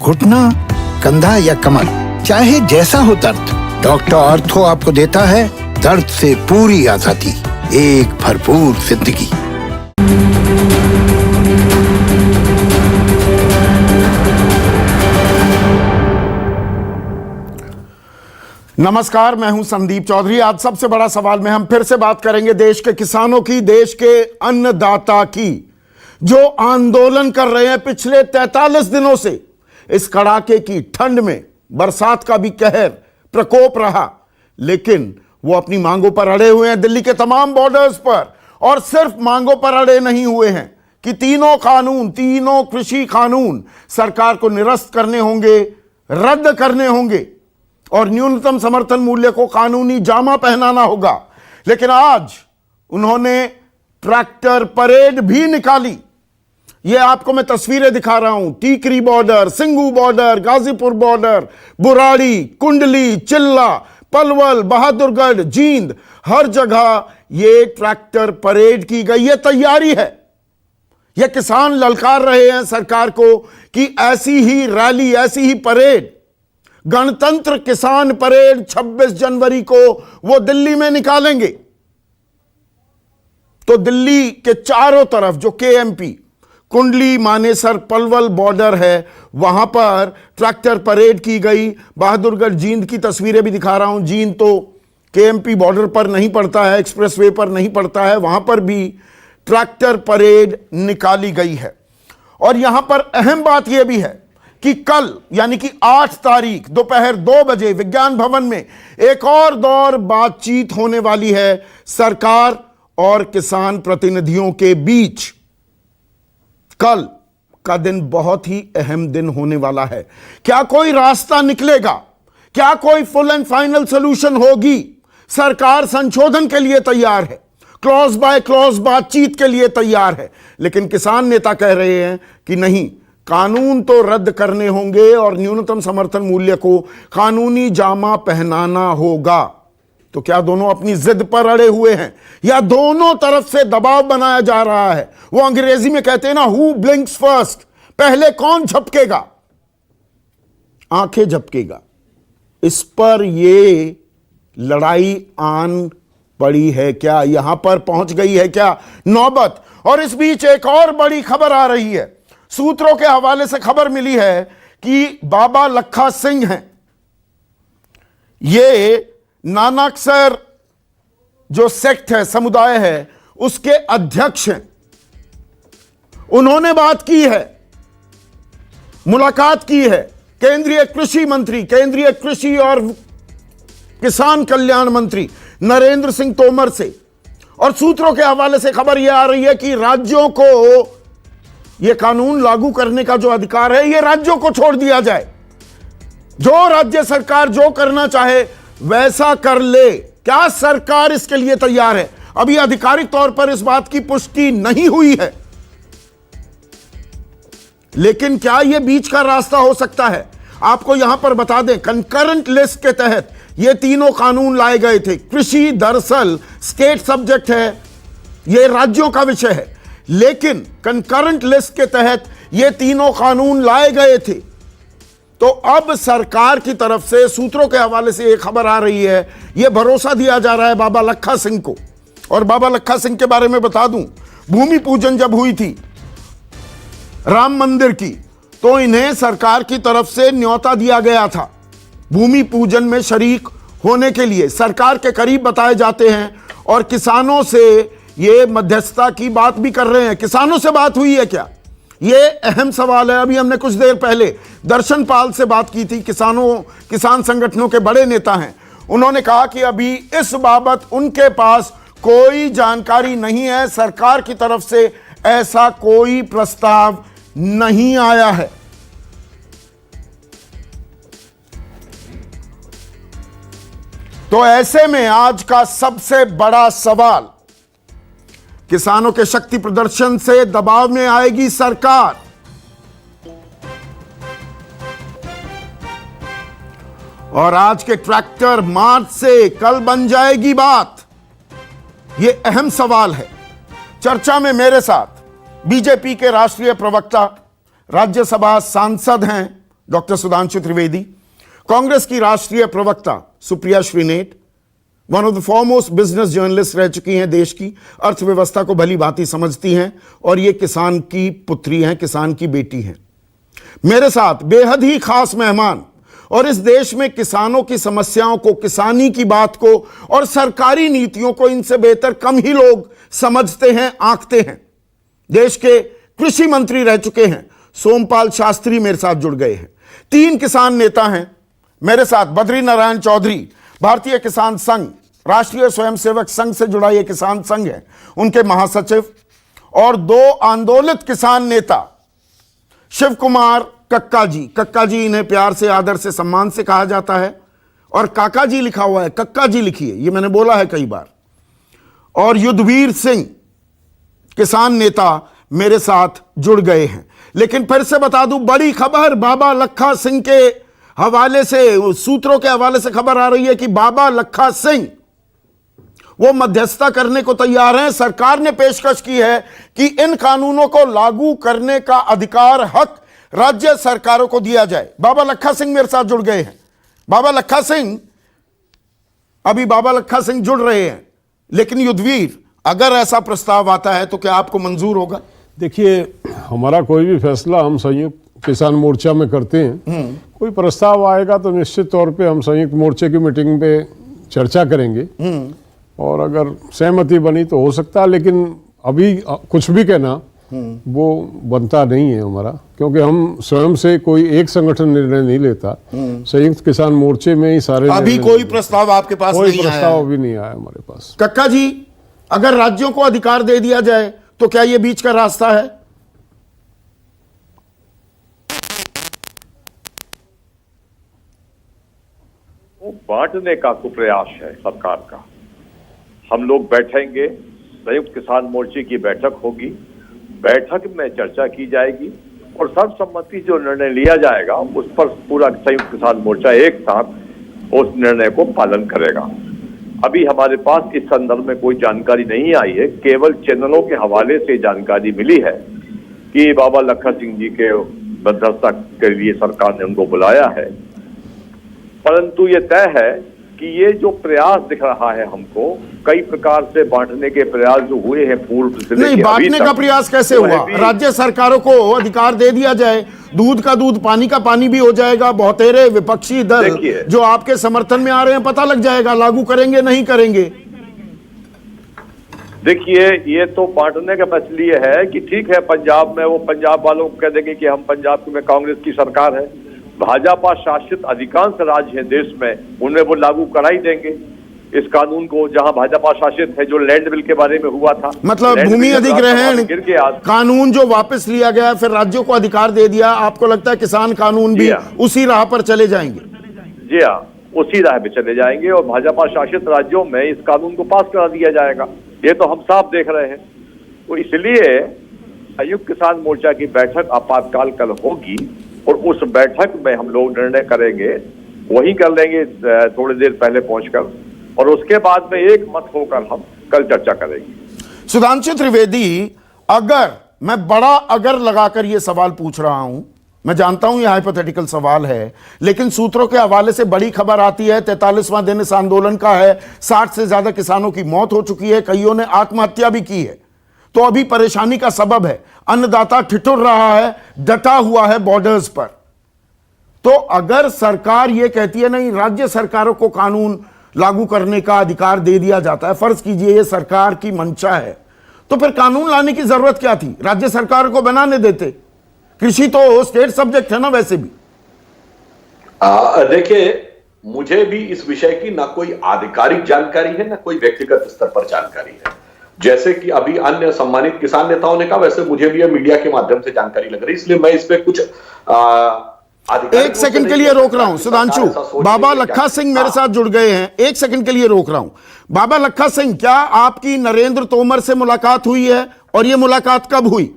घुटना, कंधा या कमर, चाहे जैसा हो दर्द, डॉक्टर ऑर्थो आपको देता है दर्द से पूरी आजादी, एक भरपूर जिंदगी। नमस्कार, मैं हूं संदीप चौधरी। आज सबसे बड़ा सवाल में हम फिर से बात करेंगे देश के किसानों की, देश के अन्नदाता की, जो आंदोलन कर रहे हैं पिछले 43 दिनों से। इस कड़ाके की ठंड में बरसात का भी कहर प्रकोप रहा, लेकिन वो अपनी मांगों पर अड़े हुए हैं दिल्ली के तमाम बॉर्डर्स पर। और सिर्फ मांगों पर अड़े नहीं हुए हैं कि तीनों कृषि कानून सरकार को निरस्त करने होंगे, रद्द करने होंगे और न्यूनतम समर्थन मूल्य को कानूनी जामा पहनाना होगा। लेकिन आज उन्होंने ट्रैक्टर परेड भी निकाली। ये आपको मैं तस्वीरें दिखा रहा हूं, Tikri border, Singhu border, Ghazipur border, Burari, कुंडली, चिल्ला, पलवल, बहादुरगढ़, जींद, हर जगह ये ट्रैक्टर परेड की गई। ये तैयारी है। ये किसान ललकार रहे हैं सरकार को कि ऐसी ही रैली, ऐसी ही परेड, गणतंत्र किसान परेड 26 जनवरी को वो दिल्ली में निकालेंगे। तो दिल्ली के चारों तरफ जो केएमपी, कुंडली, मानेसर, पलवल बॉर्डर है, वहां पर ट्रैक्टर परेड की गई। बहादुरगढ़, जींद की तस्वीरें भी दिखा रहा हूं। जींद तो केएमपी बॉर्डर पर नहीं पड़ता है, एक्सप्रेसवे पर नहीं पड़ता है, वहां पर भी ट्रैक्टर परेड निकाली गई है। और यहां पर अहम बात यह भी है कि कल यानी कि 8 तारीख दोपहर 2 बजे विज्ञान भवन में एक और दौर बातचीत होने वाली है सरकार और किसान प्रतिनिधियों के बीच। कल का दिन बहुत ही अहम दिन होने वाला है। क्या कोई रास्ता निकलेगा? क्या कोई फुल एंड फाइनल सॉल्यूशन होगी? सरकार संशोधन के लिए तैयार है, क्लॉज बाय क्लॉज बातचीत के लिए तैयार है, लेकिन किसान नेता कह रहे हैं कि नहीं, कानून तो रद्द करने होंगे और न्यूनतम समर्थन मूल्य को कानूनी जामा पहनाना होगा। तो क्या दोनों अपनी जिद पर अड़े हुए हैं या दोनों तरफ से दबाव बनाया जा रहा है? वो अंग्रेजी में कहते हैं ना, हु ब्लिंक्स फर्स्ट, पहले कौन झपकेगा? आंखें झपकेगा। इस पर ये लड़ाई आन पड़ी है क्या? यहां पर पहुंच गई है क्या नौबत? और इस बीच एक और बड़ी खबर आ रही है। सूत्रों के हवाले से खबर मिली है कि बाबा लखा सिंह हैं, ये नानकसर जो सेक्ट है, समुदाय है, उसके अध्यक्ष हैं। उन्होंने बात की है, मुलाकात की है केंद्रीय कृषि मंत्री, केंद्रीय कृषि और किसान कल्याण मंत्री नरेंद्र सिंह तोमर से। और सूत्रों के हवाले से खबर यह आ रही है कि राज्यों को यह कानून लागू करने का जो अधिकार है, यह राज्यों को छोड़ दिया जाए। जो राज्य सरकार जो करना चाहे वैसा कर ले। क्या सरकार इसके लिए तैयार है? अभी आधिकारिक तौर पर इस बात की पुष्टि नहीं हुई है, लेकिन क्या यह बीच का रास्ता हो सकता है? आपको यहां पर बता दें, कंकरेंट लिस्ट के तहत ये तीनों कानून लाए गए थे। कृषि दरअसल स्टेट सब्जेक्ट है, यह राज्यों का विषय है, लेकिन कंकरेंट लिस्ट के तहत ये तीनों कानून लाए गए थे। तो अब सरकार की तरफ से सूत्रों के हवाले से एक खबर आ रही है, यह भरोसा दिया जा रहा है बाबा लखा सिंह को। और बाबा लखा सिंह के बारे में बता दूं, भूमि पूजन जब हुई थी राम मंदिर की, तो इन्हें सरकार की तरफ से न्योता दिया गया था भूमि पूजन में शरीक होने के लिए। सरकार के करीब बताए जाते हैं और किसानों से ये मध्यस्थता की बात भी कर रहे हैं। किसानों से बात हुई है क्या? ये अहम सवाल है। अभी हमने कुछ देर पहले दर्शन पाल से बात की थी, किसान संगठनों के बड़े नेता हैं। उन्होंने कहा कि अभी इस बाबत उनके पास कोई जानकारी नहीं है, सरकार की तरफ से ऐसा कोई प्रस्ताव नहीं आया है। तो ऐसे में आज का सबसे बड़ा सवाल, किसानों के शक्ति प्रदर्शन से दबाव में आएगी सरकार, और आज के ट्रैक्टर मार्च से कल बन जाएगी बात? यह अहम सवाल है। चर्चा में मेरे साथ बीजेपी के राष्ट्रीय प्रवक्ता, राज्यसभा सांसद हैं डॉक्टर सुधांशु त्रिवेदी, कांग्रेस की राष्ट्रीय प्रवक्ता Supriya Shrinate, one of the foremost business journalist रह चुकी हैं, देश की अर्थव्यवस्था को भली भांति समझती हैं और ये किसान की पुत्री हैं, किसान की बेटी हैं। मेरे साथ बेहद ही खास मेहमान और इस देश में किसानों की समस्याओं को, किसानी की बात को और सरकारी नीतियों को इनसे बेहतर कम ही लोग समझते हैं, आंकते हैं। देश के कृषि मंत्री रह चुके हैं सोमपाल शास्त्री मेरे साथ जुड़ गए हैं। 3 किसान नेता हैं मेरे साथ, बद्री नारायण चौधरी भारतीय किसान संघ, राष्ट्रीय स्वयंसेवक संघ से जुड़ा यह किसान संघ है, उनके महासचिव, और 2 आंदोलित किसान नेता शिव कुमार कक्का जी। कक्का जी इन्हें प्यार से, आदर से, सम्मान से कहा जाता है, और काका जी लिखा हुआ है, कक्का जी लिखिए, ये मैंने बोला है कई बार। और युद्धवीर सिंह किसान नेता मेरे साथ जुड़ गए हैं। लेकिन फिर से बता दूं, बड़ी खबर बाबा लखा सिंह के हवाले से, सूत्रों के हवाले से खबर आ रही है कि बाबा लखा सिंह वो मध्यस्थता करने को तैयार हैं। सरकार ने पेशकश की है कि इन कानूनों को लागू करने का अधिकार, हक राज्य सरकारों को दिया जाए। बाबा लखा सिंह मेरे साथ जुड़ गए हैं। बाबा लखा सिंह, अभी बाबा लखा सिंह जुड़ रहे हैं, लेकिन युद्धवीर, अगर ऐसा प्रस्ताव आता है तो क्या आपको मंजूर होगा? देखिए, हमारा कोई भी फैसला हम संयुक्त किसान मोर्चा में करते हैं। कोई प्रस्ताव आएगा तो निश्चित तौर पे हम संयुक्त मोर्चे की मीटिंग पे चर्चा करेंगे, और अगर सहमति बनी तो हो सकता है, लेकिन अभी कुछ भी कहना वो बनता नहीं है हमारा, क्योंकि हम स्वयं से कोई एक संगठन निर्णय नहीं लेता। संयुक्त किसान मोर्चे में ही सारे अभी कोई प्रस्ताव आपके पास कोई नहीं आया है? प्रस्ताव अभी नहीं आया हमारे पास। कक्का जी, अगर राज्यों को अधिकार दे दिया जाए तो क्या यह बीच का रास्ता है? वो बांटने का कुप्रयास है सरकार का। हम लोग बैठेंगे, संयुक्त किसान मोर्चे की बैठक होगी, बैठक में चर्चा की जाएगी और सर्वसम्मति जो निर्णय लिया जाएगा उस पर पूरा संयुक्त किसान मोर्चा एक साथ उस निर्णय को पालन करेगा। अभी हमारे पास इस संदर्भ में कोई जानकारी नहीं आई है, केवल चैनलों के हवाले से जानकारी मिली है कि बाबा लखा सिंह जी के मध्यस्थता के लिए सरकार ने उनको बुलाया है। परंतु ये तय है कि ये जो प्रयास दिख रहा है हमको, कई प्रकार से बांटने के प्रयास जो हुए हैं पूर्व से, नहीं, बांटने का प्रयास कैसे हुआ? राज्य सरकारों को अधिकार दे दिया जाए, दूध का दूध, पानी का पानी भी हो जाएगा। बहुतेरे विपक्षी दल जो आपके समर्थन में आ रहे हैं, पता लग जाएगा लागू करेंगे नहीं करेंगे। देखिए, ये तो बांटने का मसली है कि ठीक है, पंजाब में वो पंजाब वालों को कह देंगे कि हम पंजाब में कांग्रेस की सरकार है, भाजपा शासित अधिकांश राज्य हैं देश में, उनमें वो लागू करा ही देंगे इस कानून को, जहां भाजपा शासित है। जो लैंड बिल के बारे में हुआ था, मतलब भूमि अधिग्रहण कानून जो वापस लिया गया, फिर राज्यों को अधिकार दे दिया, आपको लगता है किसान कानून भी उसी राह पर चले जाएंगे? जी हाँ, उसी राह पे चले जाएंगे और भाजपा शासित राज्यों में इस कानून को पास करा दिया जाएगा। ये तो हम साफ देख रहे हैं। तो इसलिए संयुक्त किसान मोर्चा की बैठक आपातकाल कल होगी और उस बैठक में हम लोग निर्णय करेंगे, वही कर लेंगे थोड़ी देर पहले पहुंचकर, और उसके बाद में एक मत होकर हम कल चर्चा करेंगे। सुधांशु त्रिवेदी, अगर मैं बड़ा अगर लगाकर यह सवाल पूछ रहा हूं, मैं जानता हूं यह हाइपोथेटिकल सवाल है, लेकिन सूत्रों के हवाले से बड़ी खबर आती है 43वां दिन इस आंदोलन का है, 60 से ज्यादा किसानों की मौत हो चुकी है, कईयों ने आत्महत्या भी की है। तो अभी परेशानी का सबब है, अन्नदाता ठिठुर रहा है, डटा हुआ है बॉर्डर्स पर। तो अगर सरकार यह कहती है नहीं, राज्य सरकारों को कानून लागू करने का अधिकार दे दिया जाता है, फर्ज कीजिए ये सरकार की मंशा है, तो फिर कानून लाने की जरूरत क्या थी? राज्य सरकार को बनाने देते। कृषि तो स्टेट सब्जेक्ट है ना वैसे भी। देखिए, मुझे भी इस विषय की ना कोई आधिकारिक जानकारी है, ना कोई व्यक्तिगत स्तर पर जानकारी है। जैसे कि अभी अन्य सम्मानित किसान नेताओं ने कहा, वैसे मुझे भी मीडिया के माध्यम से जानकारी लग रही, इसलिए मैं इस पे कुछ एक सेकंड के लिए रोक रहा हूं सुधांशु। बाबा लखा सिंह मेरे साथ जुड़ गए हैं, एक सेकंड के लिए रोक रहा हूं। बाबा लखा सिंह, क्या आपकी नरेंद्र तोमर से मुलाकात हुई है और यह मुलाकात कब हुई?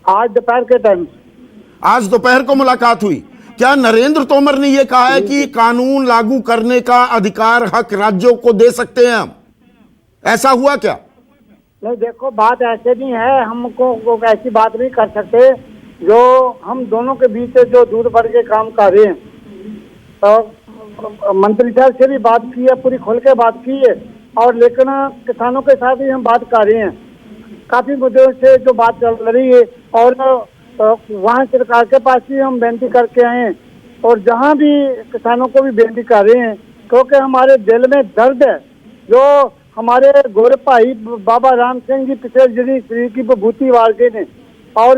आज दोपहर के टाइम। आज दोपहर को मुलाकात हुई। क्या नरेंद्र तोमर ने यह कहा है कि कानून लागू करने का अधिकार, हक राज्यों को दे सकते हैं हम? ऐसा हुआ क्या? नहीं, देखो बात ऐसे नहीं है, हमको ऐसी बात नहीं कर सकते। जो हम दोनों के बीच जो दूर बढ़ के काम कर रहे हैं, तो मंत्री साहब से भी बात की है, पूरी खुल के बात की है, और लेकिन किसानों के साथ भी हम बात कर रहे हैं। काफी मुद्दों से जो बात चल रही है, और वहाँ सरकार के पास भी हम बेनती करके आए हैं, और जहाँ भी किसानों को भी बेनती कर रहे हैं, क्योंकि हमारे दिल में दर्द है। जो हमारे गोरे भाई बाबा राम सिंह जी पिछले जिन शरीर की विभूति वार गए ने, और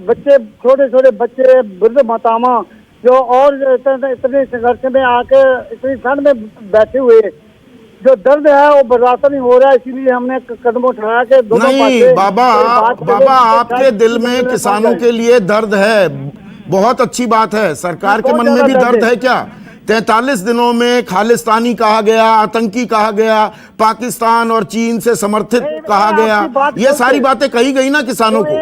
बच्चे, छोटे छोटे बच्चे, वृद्ध मातामा जो और इतने संघर्ष में आके इतनी ठंड में बैठे हुए, जो दर्द है वो बर्दाश्त नहीं हो रहा है, इसीलिए हमने कदम उठाया कि दोनों नहीं बाबा आपके दिल में किसानों के लिए दर्द है, बहुत अच्छी बात है। सरकार के मन में भी दर्द है क्या? 43 दिनों में खालिस्तानी कहा गया, आतंकी कहा गया, पाकिस्तान और चीन से समर्थित कहा गया, ये सारी बातें कही गई ना किसानों को।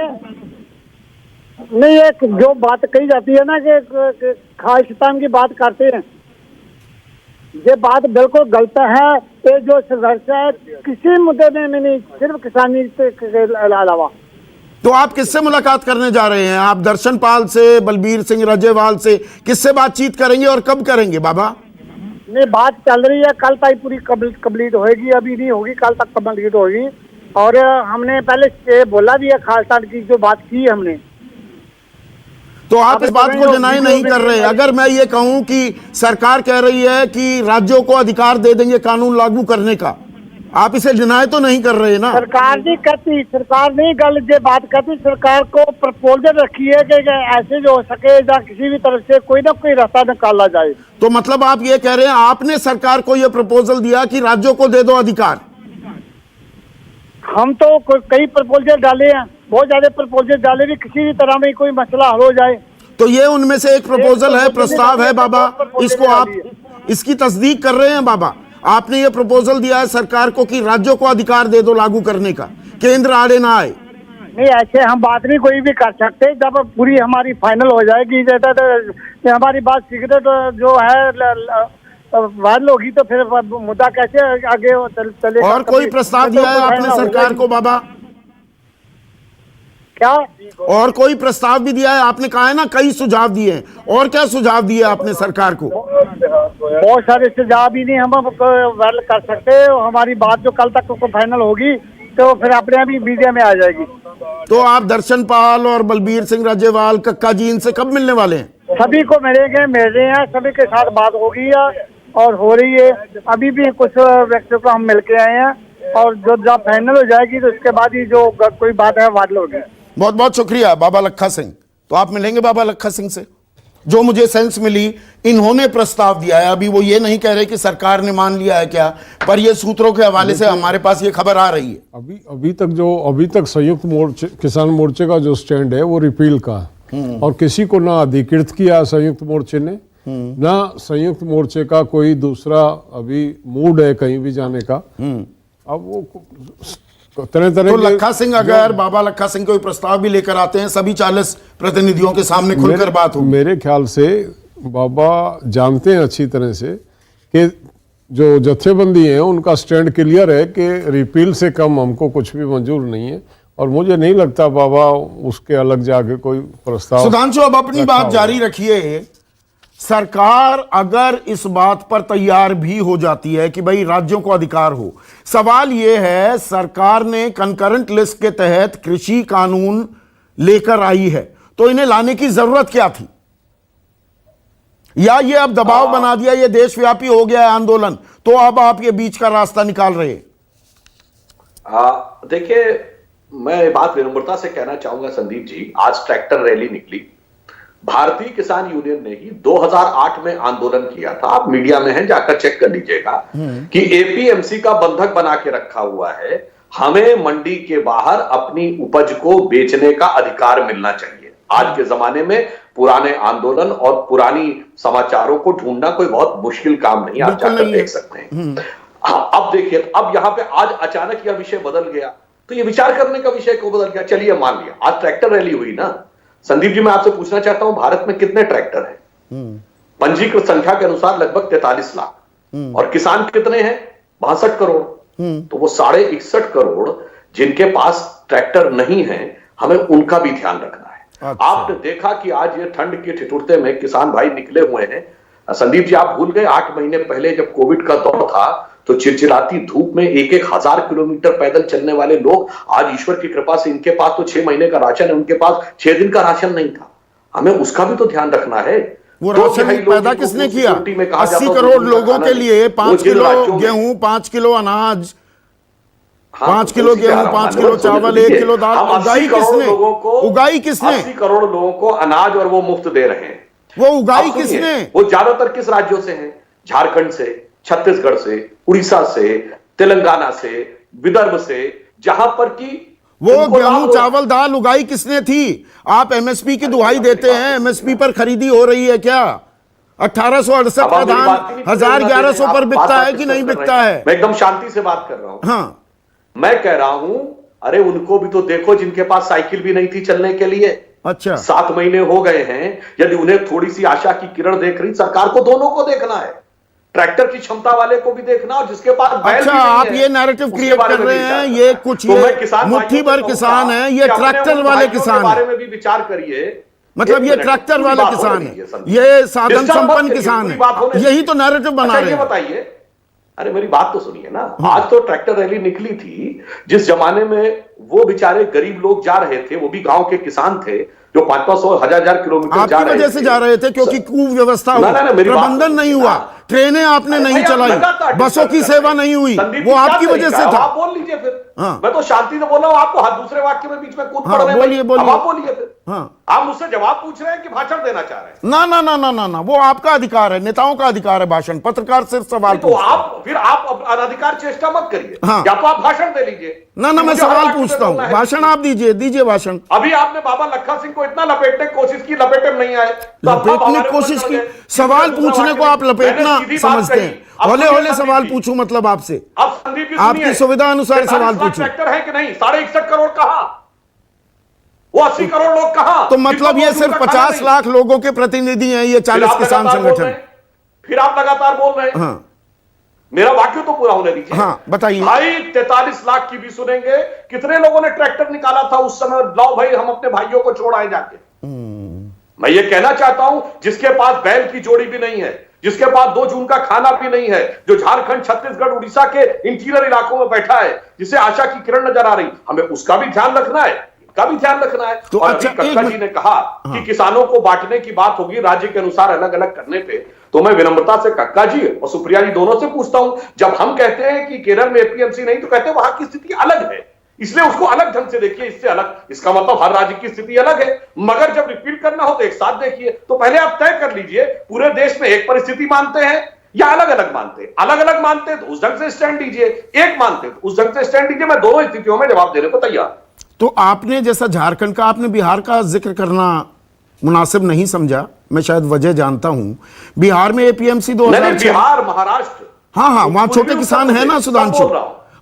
नहीं, एक जो बात कही जाती है ना कि खालिस्तान की बात करते हैं, ये बात बिल्कुल गलत है। ये जो संघर्ष है किसी मुद्दे में नहीं, सिर्फ किसानी के अलावा। तो आप किससे मुलाकात करने जा रहे हैं? आप दर्शन पाल से, बलबीर सिंह रजेवाल से किससे बातचीत करेंगे और कब करेंगे बाबा? नहीं, बात चल रही है, कल तक पूरी कंप्लीट होगी, अभी नहीं होगी, कल तक कंप्लीट होगी। और हमने पहले बोला भी है, खालिस्तान की जो बात की हमने। तो आप इस बात को डिनाई नहीं कर रहे? अगर मैं ये कहूं कि सरकार कह रही है कि राज्यों को अधिकार दे देंगे कानून लागू करने का, आप इसे डिनाई तो नहीं कर रहे ना? सरकार नहीं कहती, सरकार नहीं गल ये बात कहती, सरकार को प्रपोजल रखी है कि ऐसे जो हो सके या किसी भी तरफ से कोई ना कोई रास्ता निकाला जाए। तो मतलब आप ये कह रहे हैं आपने सरकार को ये प्रपोजल दिया कि राज्यों को दे दो अधिकार? हम तो कई प्रपोजल डाले हैं, बहुत ज्यादा प्रपोजल डाले भी, किसी भी तरह में कोई मसला हल हो जाए। तो ये उनमें से एक प्रपोजल है, प्रस्ताव है बाबा, इसको आप इसकी तस्दीक कर रहे हैं बाबा? आपने ये प्रपोजल दिया है सरकार को कि राज्यों को अधिकार दे दो लागू करने का, केंद्र आड़े ना आए। नहीं, ऐसे हम बात नहीं कोई भी कर सकते, जब पूरी हमारी फाइनल हो जाएगी तो हमारी बात सीक्रेट जो है वायरल होगी, तो फिर मुद्दा कैसे आगे चलेगा? और कोई प्रस्ताव दिया है आपने सरकार को बाबा? क्या? और कोई प्रस्ताव भी दिया है? आपने कहा है ना कई सुझाव दिए हैं, और क्या सुझाव दिए आपने सरकार को? बहुत सारे सुझाव ही नहीं हम वायरल कर सकते। हमारी बात जो कल तक को फाइनल होगी तो फिर अपने आप ही मीडिया में आ जाएगी। तो आप दर्शन पाल और बलबीर सिंह राजेवाल, कक्का जी, इनसे कब मिलने वाले हैं? सभी को मिलेंगे, मिल रहे हैं, सभी के साथ बात होगी और हो रही है। अभी भी कुछ व्यक्तियों को हम मिल के आए हैं, और जब फाइनल हो जाएगी तो उसके बाद ही जो कोई बात है वायरल होगी। बहुत बहुत शुक्रिया बाबा लखा सिंह। तो आप मिलेंगे बाबा लखा सिंह से? जो मुझे सेंस मिली, इन्होंने प्रस्ताव दिया है, अभी वो ये नहीं कह रहे कि सरकार ने मान लिया है क्या, पर ये सूत्रों के हवाले से हमारे पास ये खबर आ रही है। अभी तक संयुक्त मोर्चे, किसान मोर्चे का जो स्टैंड है वो रिपील का, और किसी को ना अधिकृत किया संयुक्त मोर्चे ने, ना संयुक्त मोर्चे का कोई दूसरा अभी मूड है कहीं भी जाने का। अब वो तरह तो लखा सिंह, अगर बाबा लखा सिंह कोई प्रस्ताव भी लेकर आते हैं, सभी 40 प्रतिनिधियों के सामने खुलकर बात हो। मेरे ख्याल से बाबा जानते हैं अच्छी तरह से कि जो जत्थेबंदी है उनका स्टैंड क्लियर है कि रिपील से कम हमको कुछ भी मंजूर नहीं है, और मुझे नहीं लगता बाबा उसके अलग जाके कोई प्रस्ताव। सुधांशु, अब अपनी बात जारी रखिए। सरकार अगर इस बात पर तैयार भी हो जाती है कि भाई राज्यों को अधिकार हो, सवाल यह है सरकार ने कंकरेंट लिस्ट के तहत कृषि कानून लेकर आई है, तो इन्हें लाने की जरूरत क्या थी? या ये अब दबाव बना दिया, ये देशव्यापी हो गया है आंदोलन, तो अब आप ये बीच का रास्ता निकाल रहे हैं? देखिए, मैं बात विनम्रता से कहना चाहूंगा संदीप जी, आज ट्रैक्टर रैली निकली, भारतीय किसान यूनियन ने ही 2008 में आंदोलन किया था, आप मीडिया में हैं, जाकर चेक कर लीजिएगा, कि एपीएमसी का बंधक बना के रखा हुआ है, हमें मंडी के बाहर अपनी उपज को बेचने का अधिकार मिलना चाहिए। आज के जमाने में पुराने आंदोलन और पुरानी समाचारों को ढूंढना कोई बहुत मुश्किल काम नहीं, आप जाकर देख सकते हैं। अब देखिए, अब यहां पे आज अचानक यह विषय बदल गया, तो ये विचार करने का विषय क्यों बदल गया? चलिए मान लिया आज ट्रैक्टर रैली हुई ना, संदीप जी मैं आपसे पूछना चाहता हूं, भारत में कितने ट्रैक्टर हैं? पंजीकृत संख्या के अनुसार लगभग 43 लाख, और किसान कितने हैं? 62 करोड़। तो वो 61.5 करोड़ जिनके पास ट्रैक्टर नहीं है, हमें उनका भी ध्यान रखना है। आपने देखा कि आज ये ठंड के ठिठुरते में किसान भाई निकले हुए हैं। संदीप जी, आप भूल गए 8 महीने पहले जब कोविड का दौर था तो चिलचिलाती धूप में 1,000 किलोमीटर पैदल चलने वाले लोग, आज ईश्वर की कृपा से इनके पास तो 6 महीने का राशन है, उनके पास 6 दिन का राशन नहीं था। हमें उसका भी तो ध्यान रखना है। वो राशन पैदा किसने किया? 80 करोड़ लोगों के लिए 5 किलो गेहूं, 5 किलो अनाज, 5 किलो गेहूं, 5 किलो चावल, 1 किलो दाल उगाई किसने? उगाई किसने? 80 करोड़ लोगों को अनाज और वो मुफ्त दे रहे हैं। वो उगाई किसने? वो ज्यादातर किस राज्यों से हैं? झारखंड से, छत्तीसगढ़ से, उड़ीसा से, तेलंगाना से, विदर्भ से, जहां पर की वो गेहूं चावल दाल उगाई किसने थी? आप एमएसपी की दुहाई देते हैं, एमएसपी पर खरीदी हो रही है क्या? 1868 का धान 1100 पर बिकता है कि नहीं बिकता है? मैं एकदम शांति से बात कर रहा हूं। हाँ, मैं कह रहा हूं, अरे उनको भी तो देखो जिनके पास साइकिल भी नहीं थी चलने के लिए। अच्छा, 7 महीने हो गए हैं। यदि उन्हें थोड़ी सी आशा की किरण देख रही, सरकार को दोनों को देखना है, ट्रैक्टर की क्षमता वाले को भी देखना और जिसके पास बैल अच्छा, भी नहीं आप है, ये नैरेटिव क्रिएट कर रहे हैं, ये कुछ तो ये मुट्ठी भर किसान है, ये ट्रैक्टर वाले किसान बारे है, में भी विचार करिए। मतलब ये ट्रैक्टर वाले किसान है, ये साधन संपन्न किसान है, यही तो नैरेटिव बना रहे हैं। बताइए, अरे मेरी बात तो सुनिए ना। आज तो ट्रैक्टर रैली निकली थी, जिस जमाने में वो बेचारे गरीब लोग जा रहे थे, वो भी गांव के किसान थे, जो 500 हजार किलोमीटर जा रहे थे। वजह से जा रहे थे क्योंकि कुव्यवस्था हुआ, प्रबंधन नहीं हुआ, ट्रेनें आपने नहीं चलाई, बसों की सेवा नहीं हुई, वो आपकी वजह से था। आप बोल लीजिए फिर। हाँ। मैं तो शांति से बोल रहा हूं, आपको हर दूसरे वाक्य में बीच में कूद पड़ रहे हैं। बोलिए बोलिए, आप बोलिए फिर। हाँ, आप मुझसे जवाब पूछ रहे हैं कि भाषण देना चाह रहे हैं? ना ना ना ना ना ना, वो आपका अधिकार है, नेताओं का अधिकार है भाषण, पत्रकार सिर्फ सवाल तो आप फिर आप अनाधिकार चेष्टा मत करिए। हाँ। या तो आप भाषण दे लीजिए। ना ना, मैं सवाल पूछता हूं, भाषण आप दीजिए भाषण। अभी आपने बाबा लखा सिंह को इतना लपेटने की कोशिश की, लपेटे में नहीं आए, लपेटने की कोशिश की। सवाल पूछने को आप लपेटना समझते हैं, होले होले सवाल पूछूं मतलब आपसे? अब संदीप जी आपकी सुविधा अनुसार सवाल पूछूं। ट्रैक्टर है कि नहीं? 61.5 करोड़ कहां? वो 80 करोड़ लोग कहां? तो मतलब ये सिर्फ 50 लाख लोगों के प्रतिनिधि हैं ये 40 किसान संगठन? फिर आप लगातार बोल रहे हैं। हाँ, मेरा वाक्य तो पूरा होने दीजिए। हाँ, बताइए। भाई 43 लाख की भी सुनेंगे। कितने लोगों ने ट्रैक्टर निकाला था उस समय? लाओ भाई, हम अपने भाइयों को छोड़ आए जाके। मैं ये कहना चाहता हूं, जिसके पास बैल की जोड़ी भी नहीं है, जिसके पास 2 जून का खाना भी नहीं है, जो झारखंड, छत्तीसगढ़, उड़ीसा के इंटीरियर इलाकों में बैठा है, जिसे आशा की किरण नजर आ रही, हमें उसका भी ध्यान रखना है, का भी ध्यान रखना है। तो और अच्छा, अभी कक्का जी ने कहा कि किसानों को बांटने की बात होगी राज्य के अनुसार अलग अलग करने पे, तो मैं विनम्रता से कक्का जी और सुप्रिया जी दोनों से पूछता हूं, जब हम कहते हैं कि केरल में एपीएमसी नहीं, तो कहते हैं वहां की स्थिति अलग है, इसलिए उसको अलग ढंग से देखिए, इससे अलग। इसका मतलब हर राज्य की स्थिति अलग है, मगर जब रिपील करना हो तो एक साथ देखिए। तो पहले आप तय कर लीजिए, पूरे देश में एक परिस्थिति मानते हैं या अलग अलग मानते हैं? अलग अलग मानते हैं तो उस ढंग से स्टैंड लीजिए, एक मानते हैं तो उस ढंग से स्टैंड लीजिए। मैं दोनों स्थितियों में जवाब देने को तैयार। तो आपने जैसा झारखंड का, आपने बिहार का जिक्र करना मुनासिब नहीं समझा, मैं शायद वजह जानता हूं। बिहार में एपीएमसी 2006, बिहार, महाराष्ट्र, हाँ हाँ, वहां छोटे किसान है ना सुधांशु?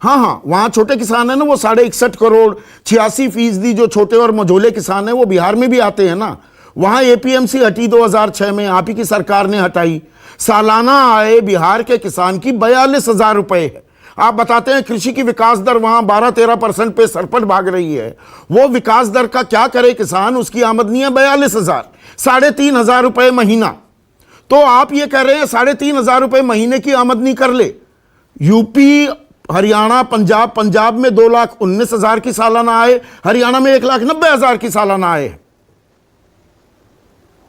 हाँ हाँ, वहां छोटे किसान है ना, वो 61.5 करोड़ 86% जो छोटे और मझोले किसान है वो बिहार में भी आते हैं ना। वहां एपीएमसी हटी 2006 में, आप ही की सरकार ने हटाई। सालाना आय बिहार के किसान की 42,000 रुपए है। आप बताते हैं कृषि की विकास दर वहां 12-13% पे सरपट भाग रही है। वो विकास दर का क्या करे किसान? उसकी आमदनी है 42,000, 3,500 रुपए महीना। तो आप ये कह रहे हैं 3,500 रुपए महीने की आमदनी कर ले। यूपी, हरियाणा, पंजाब में 2,19,000 की सालाना आय, हरियाणा में 1,90,000 की सालाना आय है।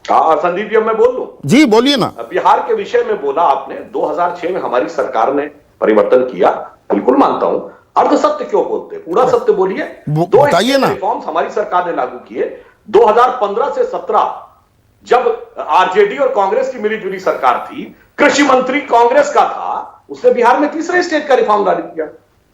संदीप जी, अब मैं बोल लूं? जी बोलिए ना। बिहार के विषय में बोला आपने, 2006 में हमारी सरकार ने परिवर्तन किया, बिल्कुल मानता हूं। अर्ध सत्य क्यों बोलते? पूरा सत्य बोलिए। 2 रिफॉर्म्स हमारी सरकार ने लागू किए। 2015 से 17 जब आरजेडी और कांग्रेस की मिलीजुली सरकार थी, कृषि मंत्री कांग्रेस का था, उसने बिहार में तीसरे स्टेज का रिफॉर्म लागू किया।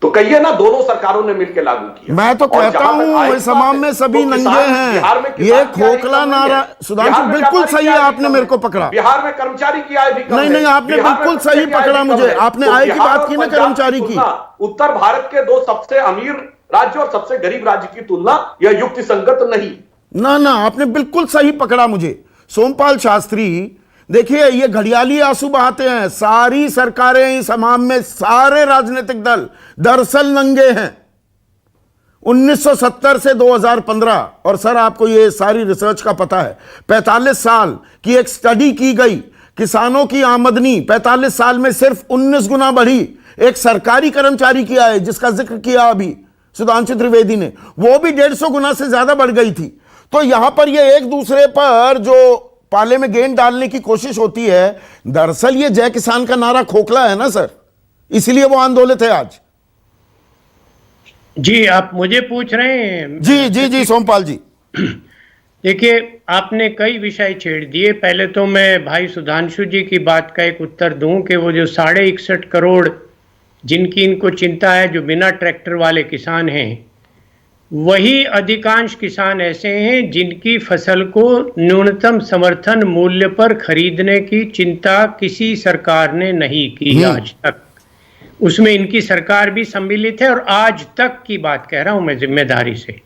तो कहिए ना, दोनों सरकारों ने मिलकर लागू किया। मैं तो कहता हूं इस तमाम में सभी नंगे हैं। ये खोखला नारा सुधांशु बिल्कुल सही है, आपने मेरे को पकड़ा। बिहार में कर्मचारी की आय भी कम है। नहीं, आपने बिल्कुल सही पकड़ा मुझे। आपने आय की बात की ना, कर्मचारी की। उत्तर भारत के 2 सबसे अमीर राज्य और सबसे गरीब राज्य की तुलना यह युक्ति संगत नहीं। ना, आपने बिल्कुल सही पकड़ा मुझे। सोमपाल शास्त्री, देखिए ये घड़ियाली आंसू बहाते हैं। सारी सरकारें इस हमाम में, सारे राजनीतिक दल दरअसल नंगे हैं। 1970 से 2015, और सर आपको ये सारी रिसर्च का पता है, 45 साल की एक स्टडी की गई, किसानों की आमदनी 45 साल में सिर्फ 19 गुना बढ़ी। एक सरकारी कर्मचारी किया है जिसका जिक्र किया अभी सुधांशु त्रिवेदी ने, वो भी 150 गुना से ज्यादा बढ़ गई थी। तो यहां पर ये एक दूसरे पर जो पाले में गेंद डालने की कोशिश होती है, दरअसल ये जय किसान का नारा खोखला है ना सर, इसलिए वो आंदोलित है आज। जी, आप मुझे पूछ रहे हैं? जी जी जी सोमपाल जी। देखिए, आपने कई विषय छेड़ दिए। पहले तो मैं भाई सुधांशु जी की बात का एक उत्तर दूं कि वो जो 61.5 करोड़ जिनकी इनको चिंता है, जो बिना ट्रैक्टर वाले किसान हैं, वही अधिकांश किसान ऐसे हैं जिनकी फसल को न्यूनतम समर्थन मूल्य पर खरीदने की चिंता किसी सरकार ने नहीं की आज तक। उसमें इनकी सरकार भी सम्मिलित है, और आज तक की बात कह रहा हूं मैं जिम्मेदारी से।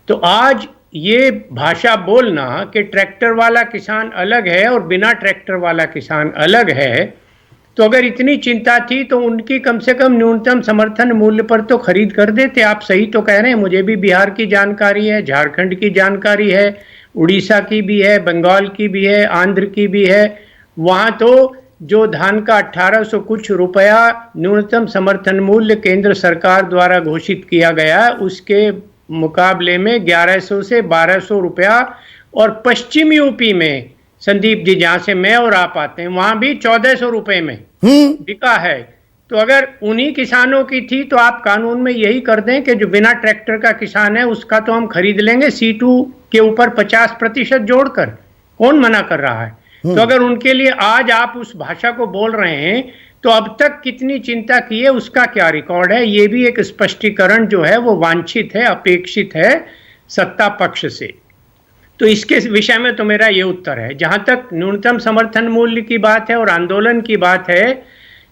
तो आज ये भाषा बोलना कि ट्रैक्टर वाला किसान अलग है और बिना ट्रैक्टर वाला किसान अलग है, तो अगर इतनी चिंता थी तो उनकी कम से कम न्यूनतम समर्थन मूल्य पर तो खरीद कर देते। आप सही तो कह रहे हैं, मुझे भी बिहार की जानकारी है, झारखंड की जानकारी है, उड़ीसा की भी है, बंगाल की भी है, आंध्र की भी है। वहाँ तो जो धान का 1800 कुछ रुपया न्यूनतम समर्थन मूल्य केंद्र सरकार द्वारा घोषित किया गया, उसके मुकाबले में 1100 से 1200 रुपया, और पश्चिम यूपी में संदीप जी जहां से मैं और आप आते हैं, वहां भी 1400 रुपए में बिका है। तो अगर उन्हीं किसानों की थी तो आप कानून में यही कर दें कि जो बिना ट्रैक्टर का किसान है उसका तो हम खरीद लेंगे C2 के ऊपर 50% जोड़कर। कौन मना कर रहा है? तो अगर उनके लिए आज आप उस भाषा को बोल रहे हैं तो अब तक कितनी चिंता की है उसका क्या रिकॉर्ड है? ये भी एक स्पष्टीकरण जो है वो वांछित है, अपेक्षित है सत्ता पक्ष से। तो इसके विषय में तो मेरा ये उत्तर है। जहां तक न्यूनतम समर्थन मूल्य की बात है और आंदोलन की बात है,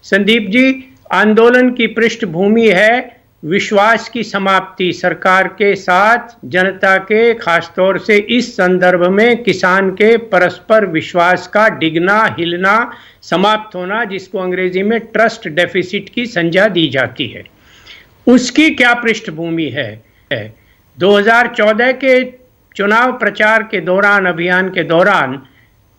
संदीप जी, आंदोलन की पृष्ठभूमि है विश्वास की समाप्ति सरकार के साथ, जनता के, खासतौर से इस संदर्भ में किसान के परस्पर विश्वास का डिगना, हिलना, समाप्त होना, जिसको अंग्रेजी में ट्रस्ट डेफिसिट की संज्ञा दी जाती है। उसकी क्या पृष्ठभूमि है? 2014 के चुनाव प्रचार के दौरान, अभियान के दौरान,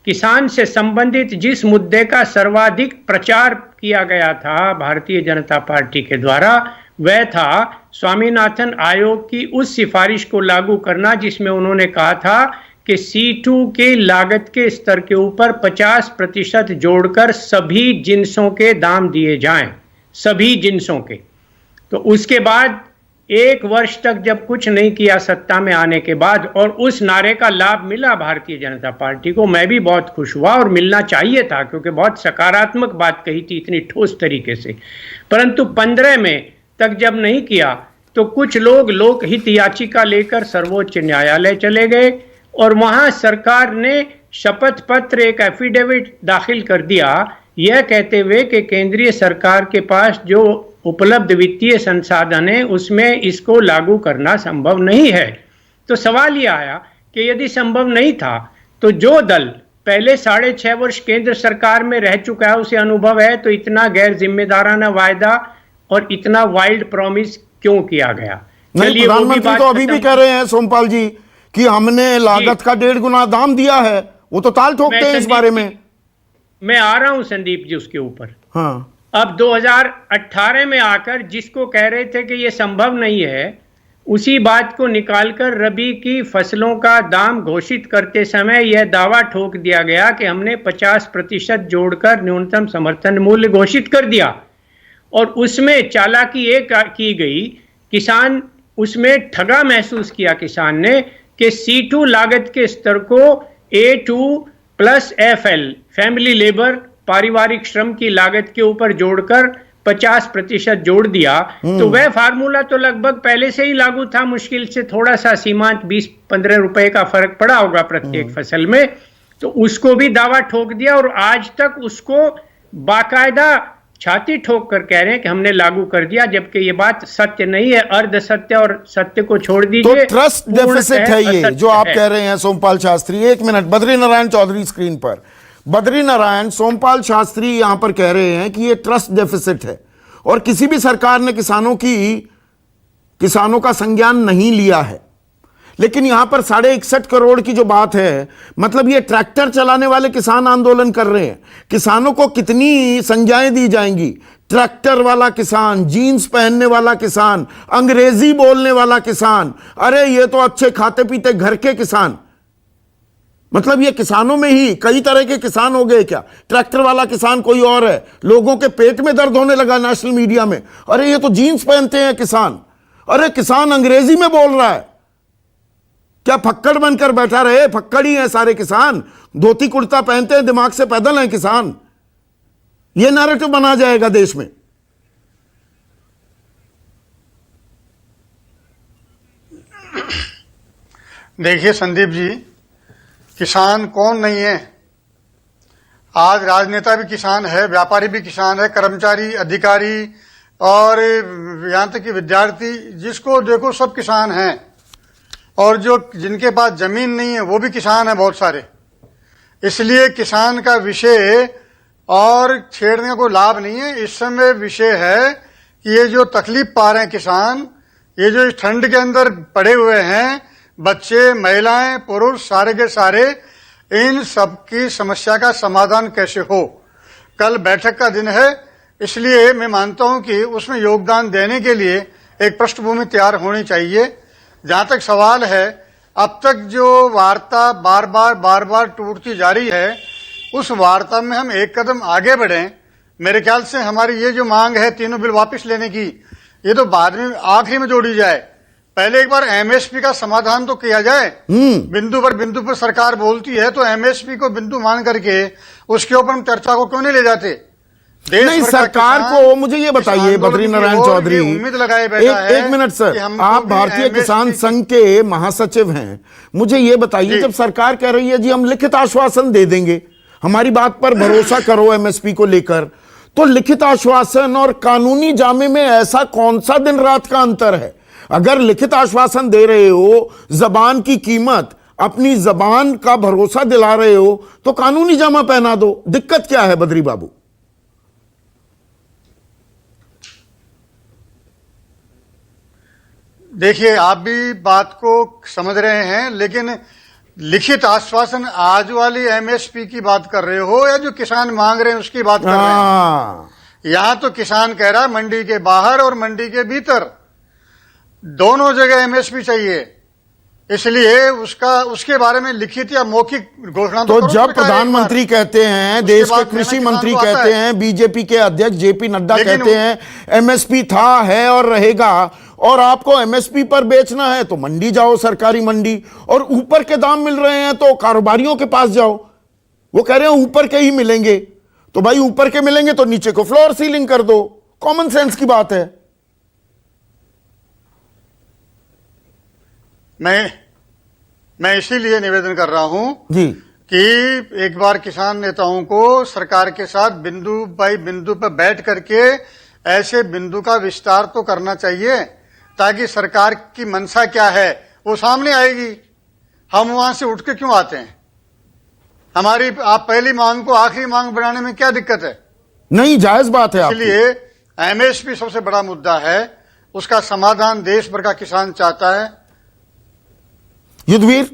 किसान से संबंधित जिस मुद्दे का सर्वाधिक प्रचार किया गया था भारतीय जनता पार्टी के द्वारा, वह था स्वामीनाथन आयोग की उस सिफारिश को लागू करना जिसमें उन्होंने कहा था कि C2 के लागत के स्तर के ऊपर 50% जोड़कर सभी जिन्सों के दाम दिए जाएं, सभी जिन्सों के। तो उसके बाद 1 वर्ष तक जब कुछ नहीं किया सत्ता में आने के बाद, और उस नारे का लाभ मिला भारतीय जनता पार्टी को, मैं भी बहुत खुश हुआ और मिलना चाहिए था क्योंकि बहुत सकारात्मक बात कही थी इतनी ठोस तरीके से। परंतु 15 में तक जब नहीं किया तो कुछ लोग लोकहित याचिका लेकर सर्वोच्च न्यायालय चले गए और वहां सरकार ने शपथ पत्र, एक एफिडेविट दाखिल कर दिया, यह कहते हुए कि केंद्रीय सरकार के पास जो उपलब्ध वित्तीय संसाधन है उसमें इसको लागू करना संभव नहीं है। तो सवाल यह आया कि यदि संभव नहीं था तो जो दल पहले 6.5 वर्ष केंद्र सरकार में रह चुका है, उसे अनुभव है, तो इतना गैर जिम्मेदाराना वायदा और इतना वाइल्ड प्रॉमिस क्यों किया गया? नहीं, प्रधानमंत्री तो अभी भी कह रहे हैं सोमपाल जी कि हमने लागत का 1.5 गुना दाम दिया है, वो तो ताल ठोकते हैं इस बारे में। मैं आ रहा हूं संदीप जी उसके ऊपर। हाँ, अब 2018 में आकर जिसको कह रहे थे कि ये संभव नहीं है, उसी बात को निकालकर रबी की फसलों का दाम घोषित करते समय यह दावा ठोक दिया गया कि हमने 50% जोड़कर न्यूनतम समर्थन मूल्य घोषित कर दिया, और उसमें चालाकी एक की गई, किसान उसमें ठगा महसूस किया किसान ने कि C2 लागत के स्तर को A2 plus FL family labour, पारिवारिक श्रम की लागत के ऊपर जोड़कर 50% जोड़ दिया। तो वह फार्मूला तो लगभग पहले से ही लागू था, मुश्किल से थोड़ा सा सीमांत 20-15 रुपए का फर्क पड़ा होगा प्रत्येक फसल में, तो उसको भी दावा ठोक दिया और आज तक उसको बाकायदा छाती ठोक कर कह रहे हैं कि हमने लागू कर दिया, जबकि ये बात सत्य नहीं है। अर्ध सत्य और सत्य को छोड़ दीजिए, तो ट्रस्ट डेफिसिट है ये जो आप कह रहे हैं सोमपाल शास्त्री। 1 मिनट, बद्री नारायण चौधरी स्क्रीन पर। बद्री नारायण, सोमपाल शास्त्री यहां पर कह रहे हैं कि ये ट्रस्ट डेफिसिट है और किसी भी सरकार ने किसानों की किसानों का संज्ञान नहीं लिया है। लेकिन यहां पर 61.5 करोड़ की जो बात है, मतलब ये ट्रैक्टर चलाने वाले किसान आंदोलन कर रहे हैं। किसानों को कितनी संज्ञाएं दी जाएंगी? ट्रैक्टर वाला किसान, जीन्स पहनने वाला किसान, अंग्रेजी बोलने वाला किसान, अरे ये तो अच्छे खाते पीते घर के किसान। मतलब ये किसानों में ही कई तरह के किसान हो गए क्या? ट्रैक्टर वाला किसान कोई और है। लोगों के पेट में दर्द होने लगा नेशनल मीडिया में, अरे ये तो जीन्स पहनते हैं किसान, अरे किसान अंग्रेजी में बोल रहा है। क्या फक्कड़ बनकर बैठा रहे? फक्कड़ ही है सारे किसान, धोती कुर्ता पहनते हैं, दिमाग से पैदल हैं किसान। यह नैरेटिव बना जाएगा देश में। देखिए संदीप जी, किसान कौन नहीं है? आज राजनेता भी किसान है, व्यापारी भी किसान है, कर्मचारी, अधिकारी और यहां तक कि विद्यार्थी, जिसको देखो सब किसान हैं। और जो जिनके पास जमीन नहीं है वो भी किसान है बहुत सारे। इसलिए किसान का विषय और छेड़ने का कोई लाभ नहीं है। इस समय विषय है कि ये जो तकलीफ पा रहे हैं किसान, ये जो इस ठंड के अंदर पड़े हुए हैं, बच्चे, महिलाएं, पुरुष, सारे के सारे, इन सब की समस्या का समाधान कैसे हो। कल बैठक का दिन है, इसलिए मैं मानता हूं कि उसमें योगदान देने के लिए एक पृष्ठभूमि तैयार होनी चाहिए। जहां तक सवाल है, अब तक जो वार्ता बार बार टूटती जा रही है, उस वार्ता में हम एक कदम आगे बढ़ें। मेरे ख्याल से हमारी ये जो मांग है तीनों बिल वापस लेने की, ये तो बाद में आखिरी में जोड़ी जाए। पहले एक बार एमएसपी का समाधान तो किया जाए। बिंदु पर सरकार बोलती है तो एमएसपी को बिंदु मान करके उसके ऊपर हम चर्चा को क्यों नहीं ले जाते? नहीं, सरकार को मुझे ये बताइए बद्री नारायण चौधरी, उम्मीद लगाए बैठा है। एक मिनट सर, आप भारतीय किसान संघ के महासचिव हैं, मुझे ये बताइए, जब सरकार कह रही है जी हम लिखित आश्वासन दे देंगे, हमारी बात पर भरोसा करो एमएसपी को लेकर, तो लिखित आश्वासन और कानूनी जामे में ऐसा कौन सा दिन रात का अंतर है? अगर लिखित आश्वासन दे रहे हो, जबान की कीमत, अपनी जबान का भरोसा दिला रहे हो, तो कानूनी जामा पहना दो। दिक्कत क्या है बद्री बाबू? देखिए, आप भी बात को समझ रहे हैं, लेकिन लिखित आश्वासन आज वाली एमएसपी की बात कर रहे हो या जो किसान मांग रहे हैं उसकी बात कर रहे हैं? यहां तो किसान कह रहा है मंडी के बाहर और मंडी के भीतर दोनों जगह एमएसपी चाहिए। इसलिए उसके बारे में लिखित या मौखिक घोषणा तो जब प्रधानमंत्री कहते हैं, देश के कृषि मंत्री कहते हैं, बीजेपी के अध्यक्ष जेपी नड्डा कहते हैं एमएसपी था, है और रहेगा, और आपको एमएसपी पर बेचना है तो मंडी जाओ, सरकारी मंडी, और ऊपर के दाम मिल रहे हैं तो कारोबारियों के पास जाओ। वो कह रहे हैं ऊपर के ही मिलेंगे, तो भाई ऊपर के मिलेंगे तो नीचे को फ्लोर सीलिंग कर दो। कॉमन सेंस की बात है। मैं इसीलिए निवेदन कर रहा हूं जी कि एक बार किसान नेताओं को सरकार के साथ बिंदु बाई बिंदु पर बैठ करके ऐसे बिंदु का विस्तार तो करना चाहिए, ताकि सरकार की मंशा क्या है वो सामने आएगी। हम वहां से उठ के क्यों आते हैं? हमारी आप पहली मांग को आखिरी मांग बनाने में क्या दिक्कत है? नहीं, जायज बात है। इसलिए एमएसपी सबसे बड़ा मुद्दा है, उसका समाधान देश भर का किसान चाहता है। युद्धवीर,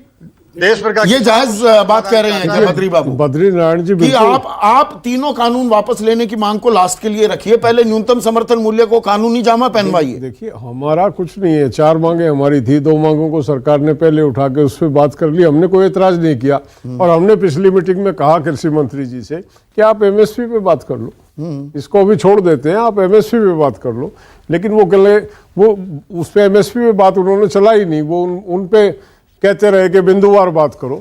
देश भर का ये जायज बात कह रहे हैं क्या बद्री बाबू? बद्री नारायण जी, कि आप तीनों कानून वापस लेने की मांग को लास्ट के लिए रखिए, पहले न्यूनतम समर्थन मूल्य को कानूनी जामा पहनवाइए। देखिए, हमारा कुछ नहीं है, 4 मांगे हमारी थी, 2 मांगों को सरकार ने पहले उठा के उस पर बात कर ली, हमने कोई एतराज नहीं किया। और हमने पिछली मीटिंग में कहा कृषि मंत्री जी से कि आप एमएसपी पे बात कर लो, इसको अभी छोड़ देते हैं, आप एमएसपी पे बात कर लो। लेकिन वो उस पर एमएसपी पे बात उन्होंने चला ही नहीं, वो उन पे कहते रहे कि बिंदुवार बात करो।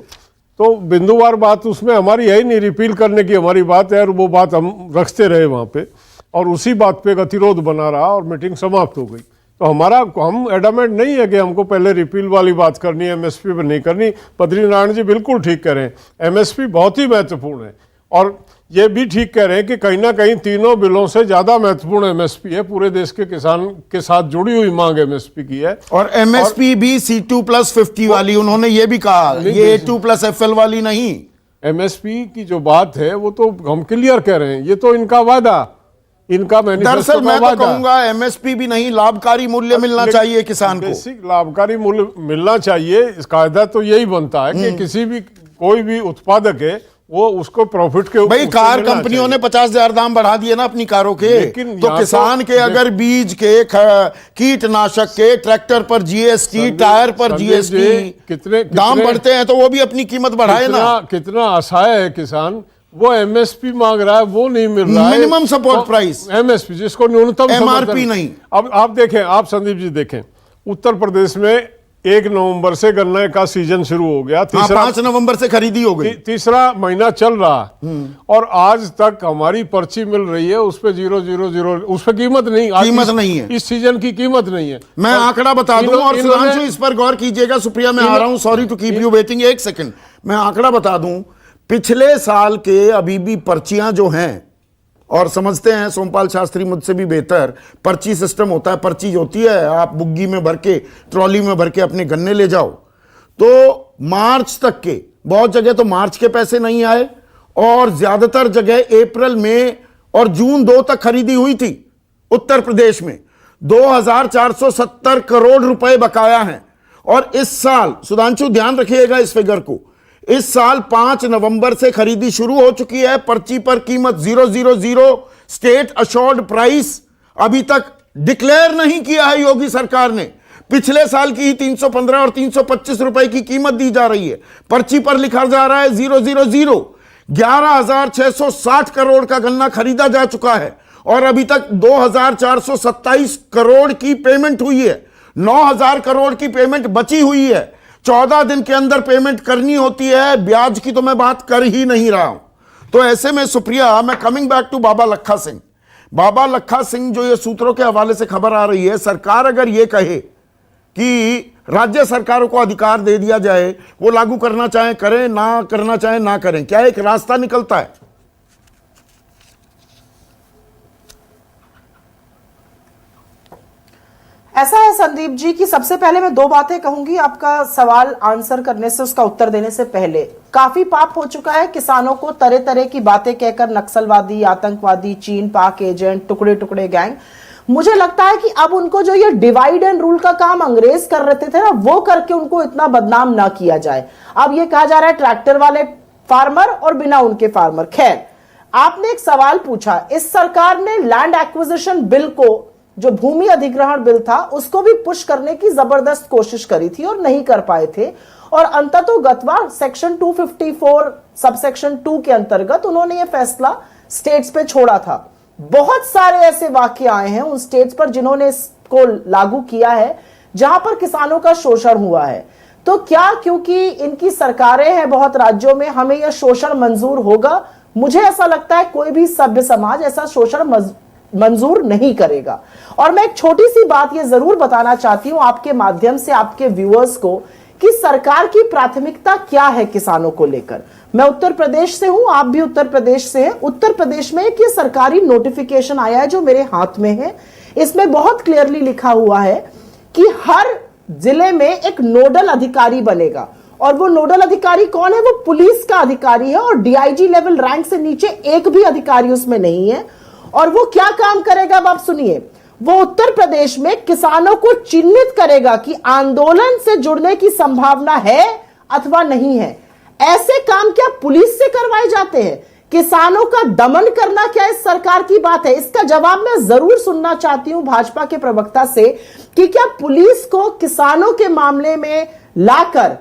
तो बिंदुवार बात उसमें हमारी है ही नहीं, रिपील करने की हमारी बात है, और वो बात हम रखते रहे वहाँ पे, और उसी बात पे गतिरोध बना रहा और मीटिंग समाप्त हो गई। तो हम एडमेंट नहीं है कि हमको पहले रिपील वाली बात करनी है, एमएसपी पर नहीं करनी। बद्री नारायण जी बिल्कुल ठीक कह रहे हैं, एमएसपी बहुत ही महत्वपूर्ण है, और ये भी ठीक कह रहे हैं कि कहीं ना कहीं तीनों बिलों से ज्यादा महत्वपूर्ण एमएसपी है। पूरे देश के किसान के साथ जुड़ी हुई मांग एमएसपी की है, और एमएसपी भी C2+50 वाली, उन्होंने ये भी कहा, ये A2+FL वाली नहीं। एमएसपी की जो बात है वो तो हम क्लियर कह रहे हैं, ये तो इनका वादा, इनका मैनिफेस्टो दरअसल मैं का तो वादा। कहूंगा एमएसपी भी नहीं, लाभकारी मूल्य मिलना चाहिए किसान को। बेसिक लाभकारी मूल्य मिलना चाहिए। इस कायदा तो यही बनता है कि किसी भी कोई भी उत्पादक है वो उसको प्रॉफिट के भाई कार कंपनियों ने 50,000 दाम बढ़ा दिए ना अपनी कारों के, लेकिन तो यहाँ किसान के अगर बीज के, कीटनाशक के, ट्रैक्टर पर जीएसटी, टायर पर जीएसटी कितने दाम बढ़ते हैं तो वो भी अपनी कीमत बढ़ाए ना। कितना असहाय है किसान, वो एमएसपी मांग रहा है, वो नहीं मिल रहा है। मिनिमम सपोर्ट प्राइस, एमएसपी जिसको न्यूनतम एमआरपी नहीं। अब आप देखें, आप संदीप जी देखें, उत्तर प्रदेश में 1 नवंबर से गन्ने का सीजन शुरू हो गया। 5 नवंबर से खरीदी हो गई। तीसरा महीना चल रहा और आज तक हमारी पर्ची मिल रही है, उस पे 000 उस पे कीमत नहीं, कीमत नहीं है, इस सीजन की कीमत नहीं है। मैं आंकड़ा बता दूं और सुधांशु इस पर गौर कीजिएगा। सुप्रिया मैं आ रहा हूं, sorry to keep you waiting, एक सेकंड मैं आंकड़ा बता दूं। पिछले साल के अभी भी पर्चियां जो हैं, और समझते हैं सोमपाल शास्त्री मुझसे भी बेहतर, पर्ची सिस्टम होता है, पर्ची होती है, आप बुग्गी में भर के, ट्रॉली में भर के अपने गन्ने ले जाओ। तो मार्च तक के, बहुत जगह तो मार्च के पैसे नहीं आए और ज्यादातर जगह अप्रैल में और जून 2 तक खरीदी हुई थी। उत्तर प्रदेश में 2470 करोड़ रुपए बकाया हैं। और इस साल, सुधांशु ध्यान रखिएगा इस फिगर को, इस साल 5 नवंबर से खरीदी शुरू हो चुकी है। पर्ची पर कीमत 000, स्टेट अशोर्ड प्राइस अभी तक डिक्लेयर नहीं किया है योगी सरकार ने। पिछले साल की ही 315 और 325 रुपए की कीमत दी जा रही है, पर्ची पर लिखा जा रहा है 000। 11,660 करोड़ का गन्ना खरीदा जा चुका है और अभी तक 2,427 करोड़ की पेमेंट हुई है। 9,000 करोड़ की पेमेंट बची हुई है। 14 दिन के अंदर पेमेंट करनी होती है। ब्याज की तो मैं बात कर ही नहीं रहा हूं। तो ऐसे में सुप्रिया, मैं कमिंग बैक टू बाबा लखा सिंह। बाबा लखा सिंह, जो ये सूत्रों के हवाले से खबर आ रही है, सरकार अगर ये कहे कि राज्य सरकारों को अधिकार दे दिया जाए, वो लागू करना चाहे करें, ना करना चाहे ना करें, क्या एक रास्ता निकलता है? ऐसा है संदीप जी कि सबसे पहले मैं 2 बातें कहूंगी आपका सवाल आंसर करने से, उसका उत्तर देने से पहले। काफी पाप हो चुका है किसानों को तरह तरह की बातें कहकर नक्सलवादी, आतंकवादी, चीन पाक एजेंट, टुकड़े टुकड़े गैंग। मुझे लगता है कि अब उनको जो ये डिवाइड एंड रूल का काम अंग्रेज कर रहे थे ना, वो करके उनको इतना बदनाम ना किया जाए। अब ये कहा जा रहा है ट्रैक्टर वाले फार्मर और बिना उनके फार्मर। खैर, आपने एक सवाल पूछा, इस सरकार ने लैंड एक्विजिशन बिल को, जो भूमि अधिग्रहण बिल था, उसको भी पुश करने की जबरदस्त कोशिश करी थी और नहीं कर पाए थे। और अंततोगत्वा सेक्शन 254 सबसेक्शन 2 के अंतर्गत उन्होंने यह फैसला स्टेट्स पे छोड़ा था। बहुत सारे ऐसे वाक्य आए हैं उन स्टेट्स पर जिन्होंने इसको लागू किया है, जहां पर किसानों का शोषण हुआ है। तो क्या क्योंकि इनकी सरकारें हैं बहुत राज्यों में, हमें यह शोषण मंजूर होगा? मुझे ऐसा लगता है कोई भी सभ्य समाज ऐसा शोषण मंजूर नहीं करेगा। और मैं एक छोटी सी बात ये जरूर बताना चाहती हूं आपके माध्यम से आपके व्यूअर्स को कि सरकार की प्राथमिकता क्या है किसानों को लेकर। मैं उत्तर प्रदेश से हूं, आप भी उत्तर प्रदेश से हैं। उत्तर प्रदेश में एक ये सरकारी नोटिफिकेशन आया है जो मेरे हाथ में है। इसमें बहुत क्लियरली लिखा हुआ है कि हर जिले में एक नोडल अधिकारी बनेगा। और वो नोडल अधिकारी कौन है? वो पुलिस का अधिकारी है और डीआईजी लेवल रैंक से नीचे एक भी अधिकारी उसमें नहीं है। और वो क्या काम करेगा अब आप सुनिए। वो उत्तर प्रदेश में किसानों को चिन्हित करेगा कि आंदोलन से जुड़ने की संभावना है अथवा नहीं है। ऐसे काम क्या पुलिस से करवाए जाते हैं? किसानों का दमन करना क्या इस सरकार की बात है? इसका जवाब मैं जरूर सुनना चाहती हूं भाजपा के प्रवक्ता से कि क्या पुलिस को किसानों के मामले में लाकर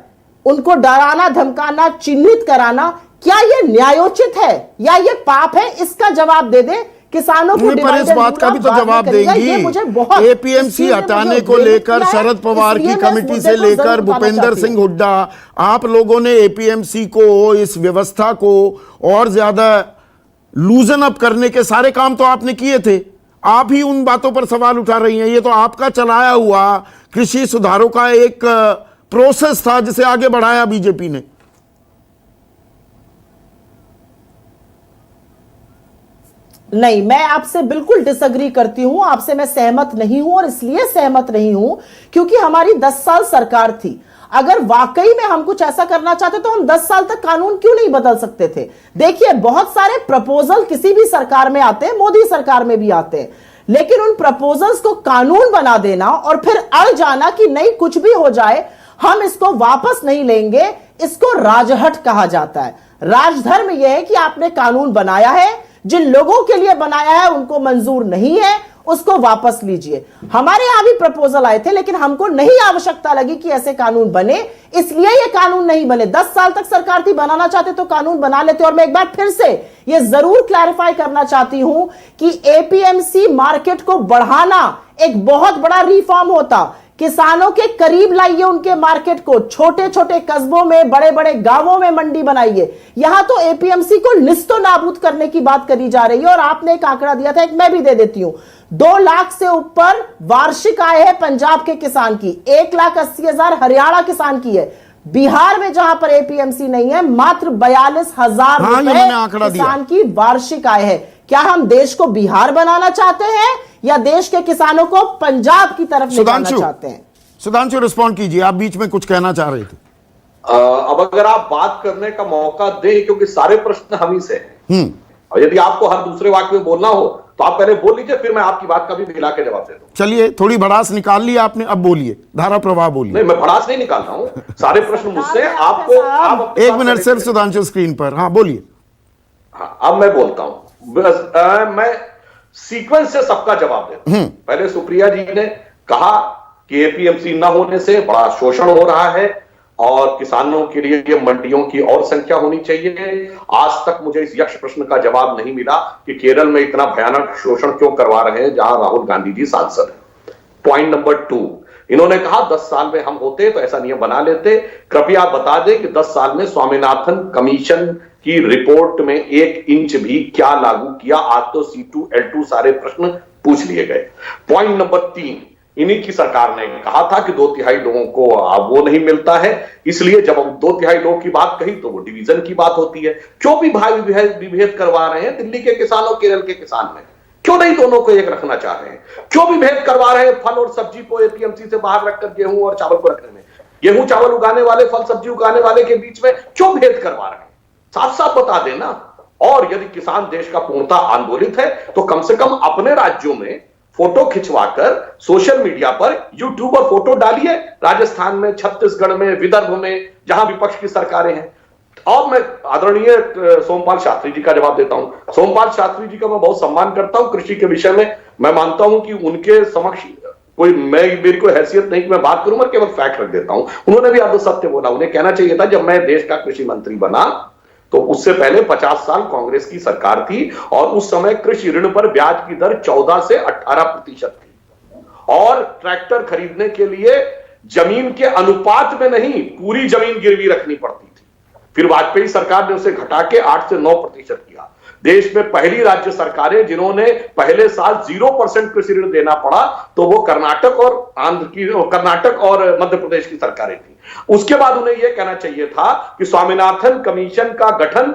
उनको डराना, धमकाना, चिन्हित कराना, क्या यह न्यायोचित है या यह पाप है? इसका जवाब दे दे। किसानों को पर इस बात का भी तो जवाब देंगी। एपीएमसी हटाने को लेकर शरद पवार की कमेटी से लेकर भूपेंद्र सिंह हुड्डा, आप लोगों ने एपीएमसी को, इस व्यवस्था को और ज्यादा लूजन अप करने के सारे काम तो आपने किए थे। आप ही उन बातों पर सवाल उठा रही हैं। ये तो आपका चलाया हुआ कृषि सुधारों का एक प्रोसेस था जिसे आगे बढ़ाया बीजेपी ने। नहीं, मैं आपसे बिल्कुल डिसएग्री करती हूं, आपसे मैं सहमत नहीं हूं और इसलिए सहमत नहीं हूं क्योंकि हमारी 10 साल सरकार थी। अगर वाकई में हम कुछ ऐसा करना चाहते तो हम 10 साल तक कानून क्यों नहीं बदल सकते थे? देखिए, बहुत सारे प्रपोजल किसी भी सरकार में आते हैं, मोदी सरकार में भी आते हैं, लेकिन उन प्रपोजल्स को कानून बना देना और फिर अड़ जाना कि नहीं कुछ भी हो जाए हम इसको वापस नहीं लेंगे, इसको राजहट कहा जाता है। राजधर्म यह है कि आपने कानून बनाया है, जिन लोगों के लिए बनाया है उनको मंजूर नहीं है, उसको वापस लीजिए। हमारे यहां भी प्रपोजल आए थे लेकिन हमको नहीं आवश्यकता लगी कि ऐसे कानून बने, इसलिए ये कानून नहीं बने। 10 साल तक सरकार थी, बनाना चाहते तो कानून बना लेते। और मैं एक बार फिर से ये जरूर क्लैरिफाई करना चाहती हूं कि एपीएमसी मार्केट को बढ़ाना एक बहुत बड़ा रिफॉर्म होता। किसानों के करीब लाइए उनके मार्केट को, छोटे छोटे कस्बों में, बड़े बड़े गांवों में मंडी बनाइए। यहां तो एपीएमसी को निस्तो नाबूद करने की बात करी जा रही है। और आपने एक आंकड़ा दिया था, एक मैं भी दे देती हूं, 2 लाख से ऊपर वार्षिक आय है पंजाब के किसान की, 1,80,000 हरियाणा किसान की है। बिहार में जहां पर एपीएमसी नहीं है, मात्र 42,000 रुपए किसान की वार्षिक आय है। क्या हम देश को बिहार बनाना चाहते हैं या देश के किसानों को पंजाब की तरफ ले जाना चाहते हैं? सुधांशु, रिस्पॉन्ड कीजिए, आप बीच में कुछ कहना चाह रहे थे। अब अगर आप बात करने का मौका दें, क्योंकि सारे प्रश्न हम ही से हैं, और यदि आपको हर दूसरे वाक्य में बोलना हो तो आप पहले बोल लीजिए, फिर मैं आपकी बात का भी मिला के जवाब दे दूं। चलिए, थोड़ी भड़ास निकाल ली आपने, अब बोलिए, धारा प्रवाह बोलिए। नहीं, मैं भड़ास नहीं निकाल रहा हूं, सारे प्रश्न मुझसे। आपको आप 1 मिनट सिर्फ सुधांशु स्क्रीन पर, हाँ बोलिए। हाँ, अब मैं बोलता हूं, मैं सीक्वेंस से सबका जवाब देता हूं। पहले सुप्रिया जी ने कहा कि एपीएमसी न होने से बड़ा शोषण हो रहा है और किसानों के लिए मंडियों की और संख्या होनी चाहिए। आज तक मुझे इस यक्ष प्रश्न का जवाब नहीं मिला कि केरल में इतना भयानक शोषण क्यों करवा रहे हैं जहां राहुल गांधी जी सांसद हैं। पॉइंट नंबर 2, इन्होंने कहा 10 साल में हम होते तो ऐसा नियम बना लेते। कृपया बता दें कि 10 साल में स्वामीनाथन कमीशन की रिपोर्ट में 1 इंच भी क्या लागू किया? आज तो C2, L2 सारे प्रश्न पूछ लिए गए। पॉइंट नंबर 3, इन्हीं की सरकार ने कहा था कि 2/3 लोगों को वो नहीं मिलता है, इसलिए जब हम 2/3 लोगों की बात कही तो वो डिवीजन की बात होती है। क्यों भी भाई विभेद करवा रहे हैं दिल्ली के किसान और केरल के किसान में? क्यों नहीं दोनों को एक रखना चाह रहे हैं? क्यों भी भेद करवा रहे हैं फल और सब्जी को एपीएमसी से बाहर रखकर गेहूं और चावल को रखने में? गेहूं चावल उगाने वाले, फल सब्जी उगाने वाले के बीच में क्यों भेद करवा रहे हैं? साफ साफ बता देना। और यदि किसान देश का पूर्णतः आंदोलित है तो कम से कम अपने राज्यों में फोटो खिंचवाकर सोशल मीडिया पर यूट्यूब पर फोटो डालिए, राजस्थान में, छत्तीसगढ़ में, विदर्भ में, जहां विपक्ष की सरकारें हैं। और मैं आदरणीय सोमपाल शास्त्री जी का जवाब देता हूं। सोमपाल शास्त्री जी का मैं बहुत सम्मान करता हूं कृषि के विषय में। मैं मानता हूं कि उनके समक्ष कोई मेरी कोई हैसियत नहीं कि मैं बात करूं, मैं केवल फैक्ट रख देता हूं। उन्होंने भी अर्ध सत्य बोला। उन्हें कहना चाहिए था जब मैं देश का कृषि मंत्री बना तो उससे पहले 50 साल कांग्रेस की सरकार थी और उस समय कृषि ऋण पर ब्याज की दर 14 से 18% थी और ट्रैक्टर खरीदने के लिए जमीन के अनुपात में नहीं, पूरी जमीन गिरवी रखनी पड़ती थी। फिर वाजपेयी सरकार ने उसे घटा के 8 से 9% किया। देश में पहली राज्य सरकारें जिन्होंने पहले साल 0% कृषि ऋण देना पड़ा तो वो कर्नाटक और मध्य प्रदेश की सरकारें थी। उसके बाद उन्हें यह कहना चाहिए था कि स्वामीनाथन कमीशन का गठन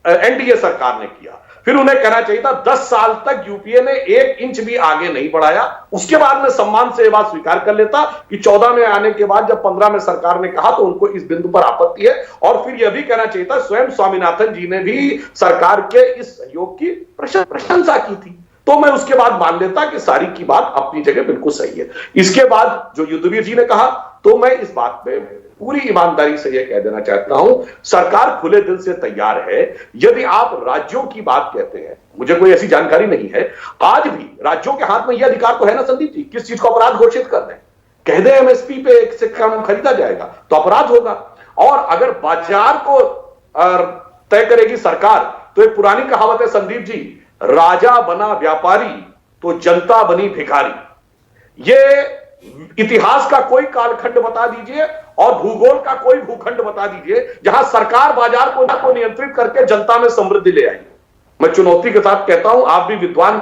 एनडीए सरकार ने किया। फिर उन्हें कहना चाहिए था 10 साल तक यूपीए ने 1 इंच भी आगे नहीं बढ़ाया। उसके बाद में सम्मान से यह बात स्वीकार कर लेता कि 14 में आने के बाद जब 15 में सरकार ने कहा तो उनको इस बिंदु पर आपत्ति है। और फिर यह भी कहना चाहिए था स्वयं स्वामीनाथन जी ने भी सरकार के इस सहयोग की प्रशंसा की थी। तो मैं उसके बाद मान लेता कि सारी की बात अपनी जगह बिल्कुल सही है। इसके बाद जो युद्धवीर जी ने कहा तो मैं इस बात पे पूरी ईमानदारी से यह कह देना चाहता हूं, सरकार खुले दिल से तैयार है। यदि आप राज्यों की बात कहते हैं, मुझे कोई ऐसी जानकारी नहीं है, आज भी राज्यों के हाथ में यह अधिकार तो है ना संदीप जी, किस चीज को अपराध घोषित कर दें। कह दें एमएसपी पे एक से कम खरीदा जाएगा तो अपराध होगा। और अगर बाजार को तय करेगी सरकार तो एक पुरानी कहावत है संदीप जी, राजा बना व्यापारी तो जनता बनी भिखारी। ये इतिहास का कोई कालखंड बता दीजिए और भूगोल का कोई भूखंड बता दीजिए जहां सरकार बाजार को नियंत्रित करके जनता में समृद्धि ले आई। मैं चुनौती के साथ कहता हूं, आप भी विद्वान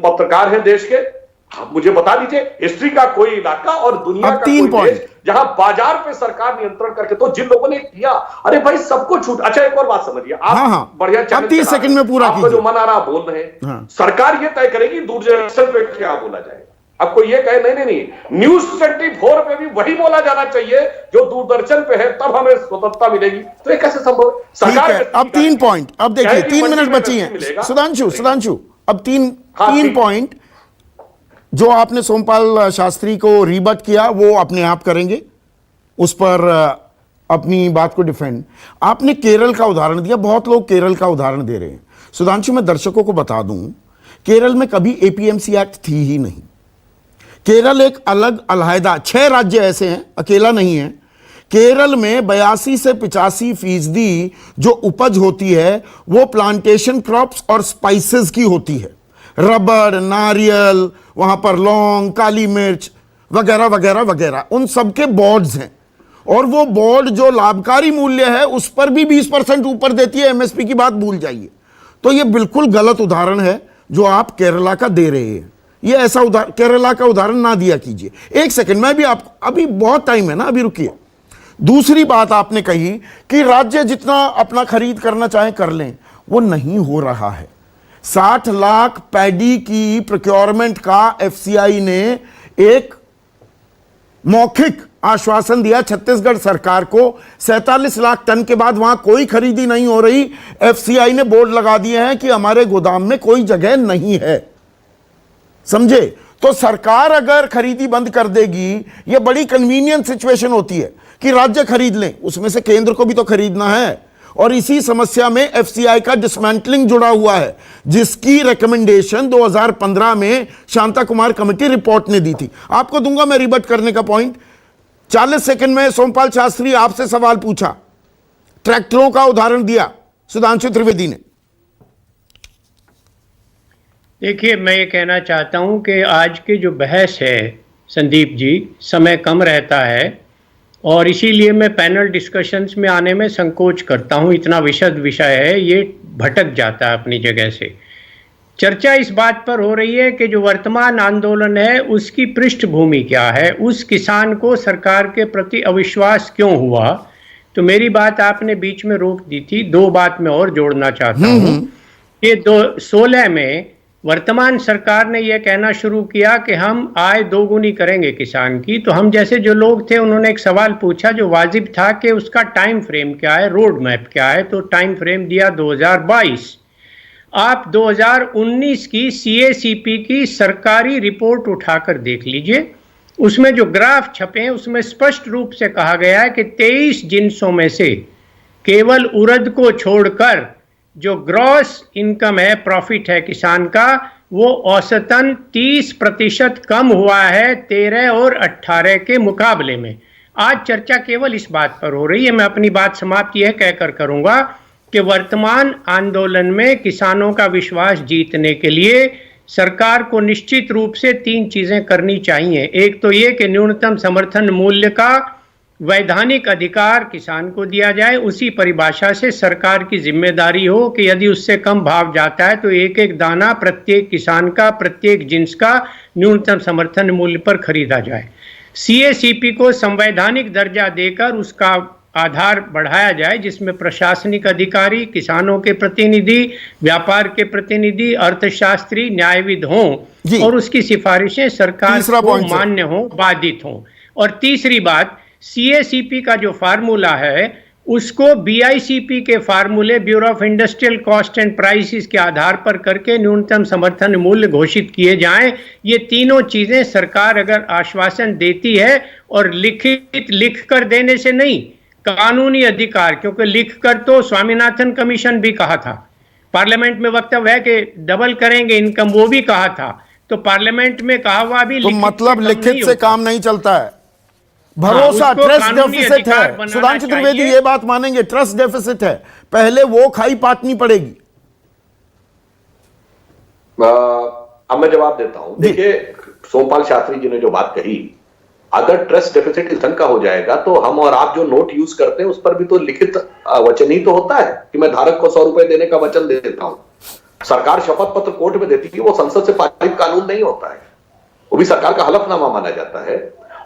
पत्रकार हैं देश के, आप मुझे बता दीजिए हिस्ट्री का कोई इलाका और दुनिया अब का 3 कोई देश जहां बाजार पे सरकार नियंत्रण करके, तो जिन लोगों ने किया, अरे भाई सबको छूट। अच्छा एक और बात समझिए आप, हाँ। बढ़िया अब 30 सेकंड में पूरा आपको कीजिए। जो मन आ रहा बोल रहे हैं, हाँ। सरकार ये तय करेगी दूरदर्शन पे क्या बोला जाए। आपको ये कहे नहीं, न्यूज 24 पे भी वही बोला जाना चाहिए जो दूरदर्शन पे है, तब हमें स्वतंत्रता मिलेगी। तो ये कैसे संभव? ठीक है, अब 3 पॉइंट, अब देखिए 3 मिनट बची हैं। सुधांशु अब तीन पॉइंट जो आपने सोमपाल शास्त्री को रीबट किया वो अपने आप करेंगे, उस पर अपनी बात को डिफेंड। आपने केरल का उदाहरण दिया, बहुत लोग केरल का उदाहरण दे रहे हैं। सुधांशु मैं दर्शकों को बता दूं, केरल में कभी एपीएमसी एक्ट थी ही नहीं। केरल एक अलग अलहदा, 6 राज्य ऐसे हैं, अकेला नहीं है। केरल में 82 से 85% जो उपज होती है वो प्लांटेशन क्रॉप्स और स्पाइसेस की होती है। रबर, नारियल, वहां पर लौंग, काली मिर्च वगैरह वगैरह वगैरह, उन सबके बोर्ड्स हैं। और वो बोर्ड जो लाभकारी मूल्य है उस पर भी 20% ऊपर देती है। एमएसपी की बात भूल जाइए। तो ये बिल्कुल गलत उदाहरण है जो आप केरला का दे रहे हैं। ये ऐसा केरला का उदाहरण ना दिया कीजिए। एक सेकंड, मैं भी आपको, अभी बहुत टाइम है ना, अभी रुकिए। दूसरी बात आपने कही कि राज्य जितना अपना खरीद करना चाहे कर लें, वो नहीं हो रहा है। 60 लाख पैडी की प्रोक्योरमेंट का एफसीआई ने एक मौखिक आश्वासन दिया छत्तीसगढ़ सरकार को। 47 लाख टन के बाद वहां कोई खरीदी नहीं हो रही। एफसीआई ने बोर्ड लगा दिए हैं कि हमारे गोदाम में कोई जगह नहीं है। समझे? तो सरकार अगर खरीदी बंद कर देगी, यह बड़ी कन्वीनियंट सिचुएशन होती है कि राज्य खरीद लें, उसमें से केंद्र को भी तो खरीदना है। और इसी समस्या में एफसीआई का डिसमेंटलिंग जुड़ा हुआ है, जिसकी रिकमेंडेशन 2015 में शांता कुमार कमेटी रिपोर्ट ने दी थी। आपको दूंगा मैं रिबट करने का पॉइंट। 40 सेकंड में सोमपाल शास्त्री आपसे सवाल पूछा, ट्रैक्टरों का उदाहरण दिया सुधांशु त्रिवेदी ने। देखिए, मैं ये कहना चाहता हूं कि आज की जो बहस है संदीप जी, समय कम रहता है और इसीलिए मैं पैनल डिस्कशंस में आने में संकोच करता हूं। इतना विशद विषय है, ये भटक जाता है अपनी जगह से। चर्चा इस बात पर हो रही है कि जो वर्तमान आंदोलन है उसकी पृष्ठभूमि क्या है, उस किसान को सरकार के प्रति अविश्वास क्यों हुआ। तो मेरी बात आपने बीच में रोक दी थी। 2 बात मैं और जोड़ना चाहता हूं कि 2016 में वर्तमान सरकार ने यह कहना शुरू किया कि हम आय दोगुनी करेंगे किसान की। तो हम जैसे जो लोग थे उन्होंने एक सवाल पूछा जो वाजिब था कि उसका टाइम फ्रेम क्या है, रोड मैप क्या है। तो टाइम फ्रेम दिया 2022। आप 2019 की सीएसीपी की सरकारी रिपोर्ट उठाकर देख लीजिए, उसमें जो ग्राफ छपे हैं उसमें स्पष्ट रूप से कहा गया है कि 23 जिन्सों में से केवल उड़द को छोड़कर जो ग्रॉस इनकम है, प्रॉफिट है किसान का, वो औसतन 30% कम हुआ है 13 और 18 के मुकाबले में। आज चर्चा केवल इस बात पर हो रही है। मैं अपनी बात समाप्त यह कहकर करूंगा कि वर्तमान आंदोलन में किसानों का विश्वास जीतने के लिए सरकार को निश्चित रूप से 3 चीजें करनी चाहिए। एक तो ये कि न्यूनतम समर्थन मूल्य का वैधानिक अधिकार किसान को दिया जाए। उसी परिभाषा से सरकार की जिम्मेदारी हो कि यदि उससे कम भाव जाता है तो एक एक दाना प्रत्येक किसान का, प्रत्येक जिन्स का न्यूनतम समर्थन मूल्य पर खरीदा जाए। सीएसीपी को संवैधानिक दर्जा देकर उसका आधार बढ़ाया जाए, जिसमें प्रशासनिक अधिकारी, किसानों के प्रतिनिधि, व्यापार के प्रतिनिधि, अर्थशास्त्री, न्यायविद हों और उसकी सिफारिशें सरकार को मान्य हों, बाधित हों। और तीसरी बात, सीएसीपी का जो फार्मूला है उसको बीआईसीपी के फार्मूले, bureau of industrial cost and prices के आधार पर करके न्यूनतम समर्थन मूल्य घोषित किए जाएं। ये तीनों चीजें सरकार अगर आश्वासन देती है, और लिख कर देने से नहीं, कानूनी अधिकार, क्योंकि लिखकर तो स्वामीनाथन कमीशन भी कहा था, पार्लियामेंट में वक्तव्य है कि डबल करेंगे इनकम, वो भी कहा था। तो पार्लियामेंट में कहा हुआ भी तो मतलब लिखित से काम नहीं चलता है। भरोसा, ट्रस्ट डेफिसिट है। सुधांशु त्रिवेदी ये बात मानेंगे, ट्रस्ट डेफिसिट है, पहले वो खाई पाटनी पड़ेगी। अब मैं जवाब देता हूं। देखिए, सोमपाल शास्त्री जी ने जो बात कही, अगर ट्रस्ट डेफिसिट इस ढंग का हो जाएगा तो हम और आप जो नोट यूज करते हैं उस पर भी तो लिखित वचन ही तो होता है कि मैं धारक को 100 रुपए देने का वचन दे देता हूं। सरकार शपथ पत्र कोर्ट में देती है, वो संसद से पारित कानून नहीं होता है। वो भी सरकार का हलफनामा माना जाता है।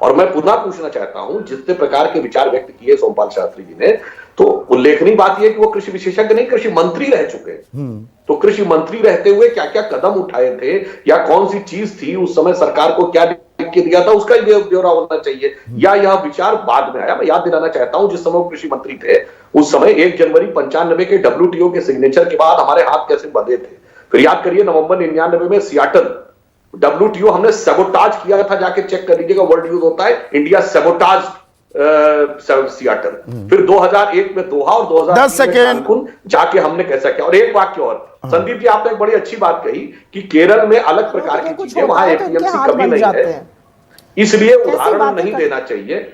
और मैं पुनः पूछना चाहता हूं, जितने प्रकार के विचार व्यक्त किए सोमपाल शास्त्री जी ने, तो उल्लेखनीय बात यह है कि वो कृषि विशेषज्ञ नहीं, कृषि मंत्री रह चुके हैं। तो कृषि मंत्री रहते हुए क्या क्या कदम उठाए थे या कौन सी चीज थी उस समय सरकार को क्या लिख के दिया था, उसका ही ब्यौरा होना चाहिए, या यह विचार बाद में आया। मैं याद दिलाना चाहता हूं, जिस समय वो कृषि मंत्री थे उस समय 1 जनवरी 95 के WTO के सिग्नेचर के बाद हमारे हाथ कैसे बंधे थे। फिर याद करिए, नवंबर 99 में सियाटल WTO हमने सबोटाज किया था, जाके चेक कर लीजिएगा, वर्ड यूज होता है इंडिया सबोटाज सियाटल। फिर 2001 में दोहा और 2003 में जाके हमने कैसा किया। और एक वाक्य और, संदीप जी आपने एक बड़ी अच्छी बात कही कि केरल में अलग प्रकार की चीजें, वहां APMC कभी नहीं है, इसलिए उदाहरण नहीं देना चाहिए,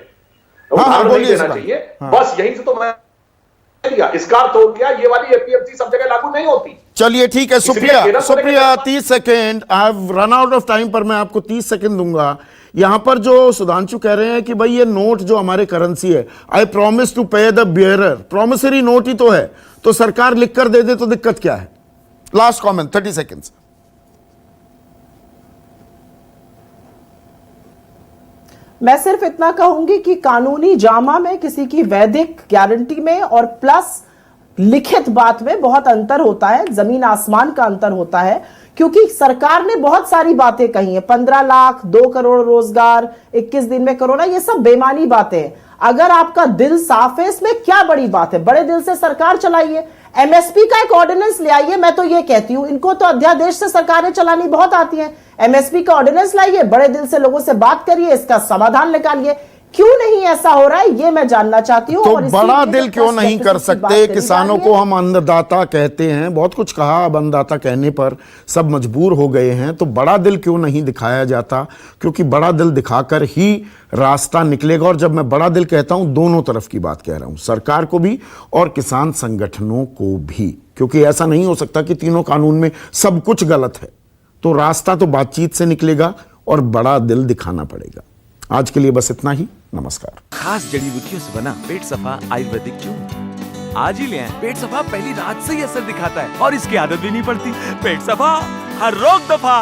उदाहरण नहीं देना चाहिए। बस यहीं से तो मैं इसका अर्थ हो गया ये वाली APMC सब जगह लागू नहीं होती। चलिए ठीक है, Supriya 30 second, I have run out of time, पर मैं आपको 30 सेकेंड दूंगा। यहां पर जो सुधांशु कह रहे हैं कि भाई ये नोट जो हमारे करेंसी है, आई प्रॉमिस टू पे द बियरर, प्रॉमिसरी नोट ही तो है, तो सरकार लिख कर दे दे तो दिक्कत क्या है? Last comment 30 seconds. मैं सिर्फ इतना कहूंगी कि कानूनी जामा में किसी की वैधिक गारंटी में और प्लस लिखित बात में बहुत अंतर होता है, जमीन आसमान का अंतर होता है। क्योंकि सरकार ने बहुत सारी बातें कही हैं, 15 लाख, 2 करोड़ रोजगार, 21 दिन में कोरोना, ये सब बेमानी बातें हैं। अगर आपका दिल साफ है, इसमें क्या बड़ी बात है? बड़े दिल से सरकार चलाइए, MSP का एक ऑर्डिनेंस ले आइए। मैं तो ये कहती हूं, इनको तो अध्यादेश से सरकारें चलानी बहुत आती हैं। MSP का ऑर्डिनेंस लाइए, बड़े दिल से लोगों से बात करिए, इसका समाधान निकालिए। क्यों नहीं ऐसा हो रहा है, ये मैं जानना चाहती हूँ। तो बड़ा दिल क्यों नहीं कर सकते? किसानों को हम अन्नदाता कहते हैं, बहुत कुछ कहा, अब अन्नदाता कहने पर सब मजबूर हो गए हैं। तो बड़ा दिल क्यों नहीं दिखाया जाता? क्योंकि बड़ा दिल दिखाकर ही रास्ता निकलेगा। और जब मैं बड़ा दिल कहता हूं, दोनों तरफ की बात कह रहा हूं, सरकार को भी और किसान संगठनों को भी। क्योंकि ऐसा नहीं हो सकता कि तीनों कानून में सब कुछ गलत है। तो रास्ता तो बातचीत से निकलेगा और बड़ा दिल दिखाना पड़ेगा। आज के लिए बस इतना ही, नमस्कार। खास जड़ी बूटियों से बना पेट सफा आयुर्वेदिक चूर्ण आज ही ले आएं। पेट सफा पहली रात से ही असर दिखाता है और इसकी आदत भी नहीं पड़ती। पेट सफा, हर रोग दफा।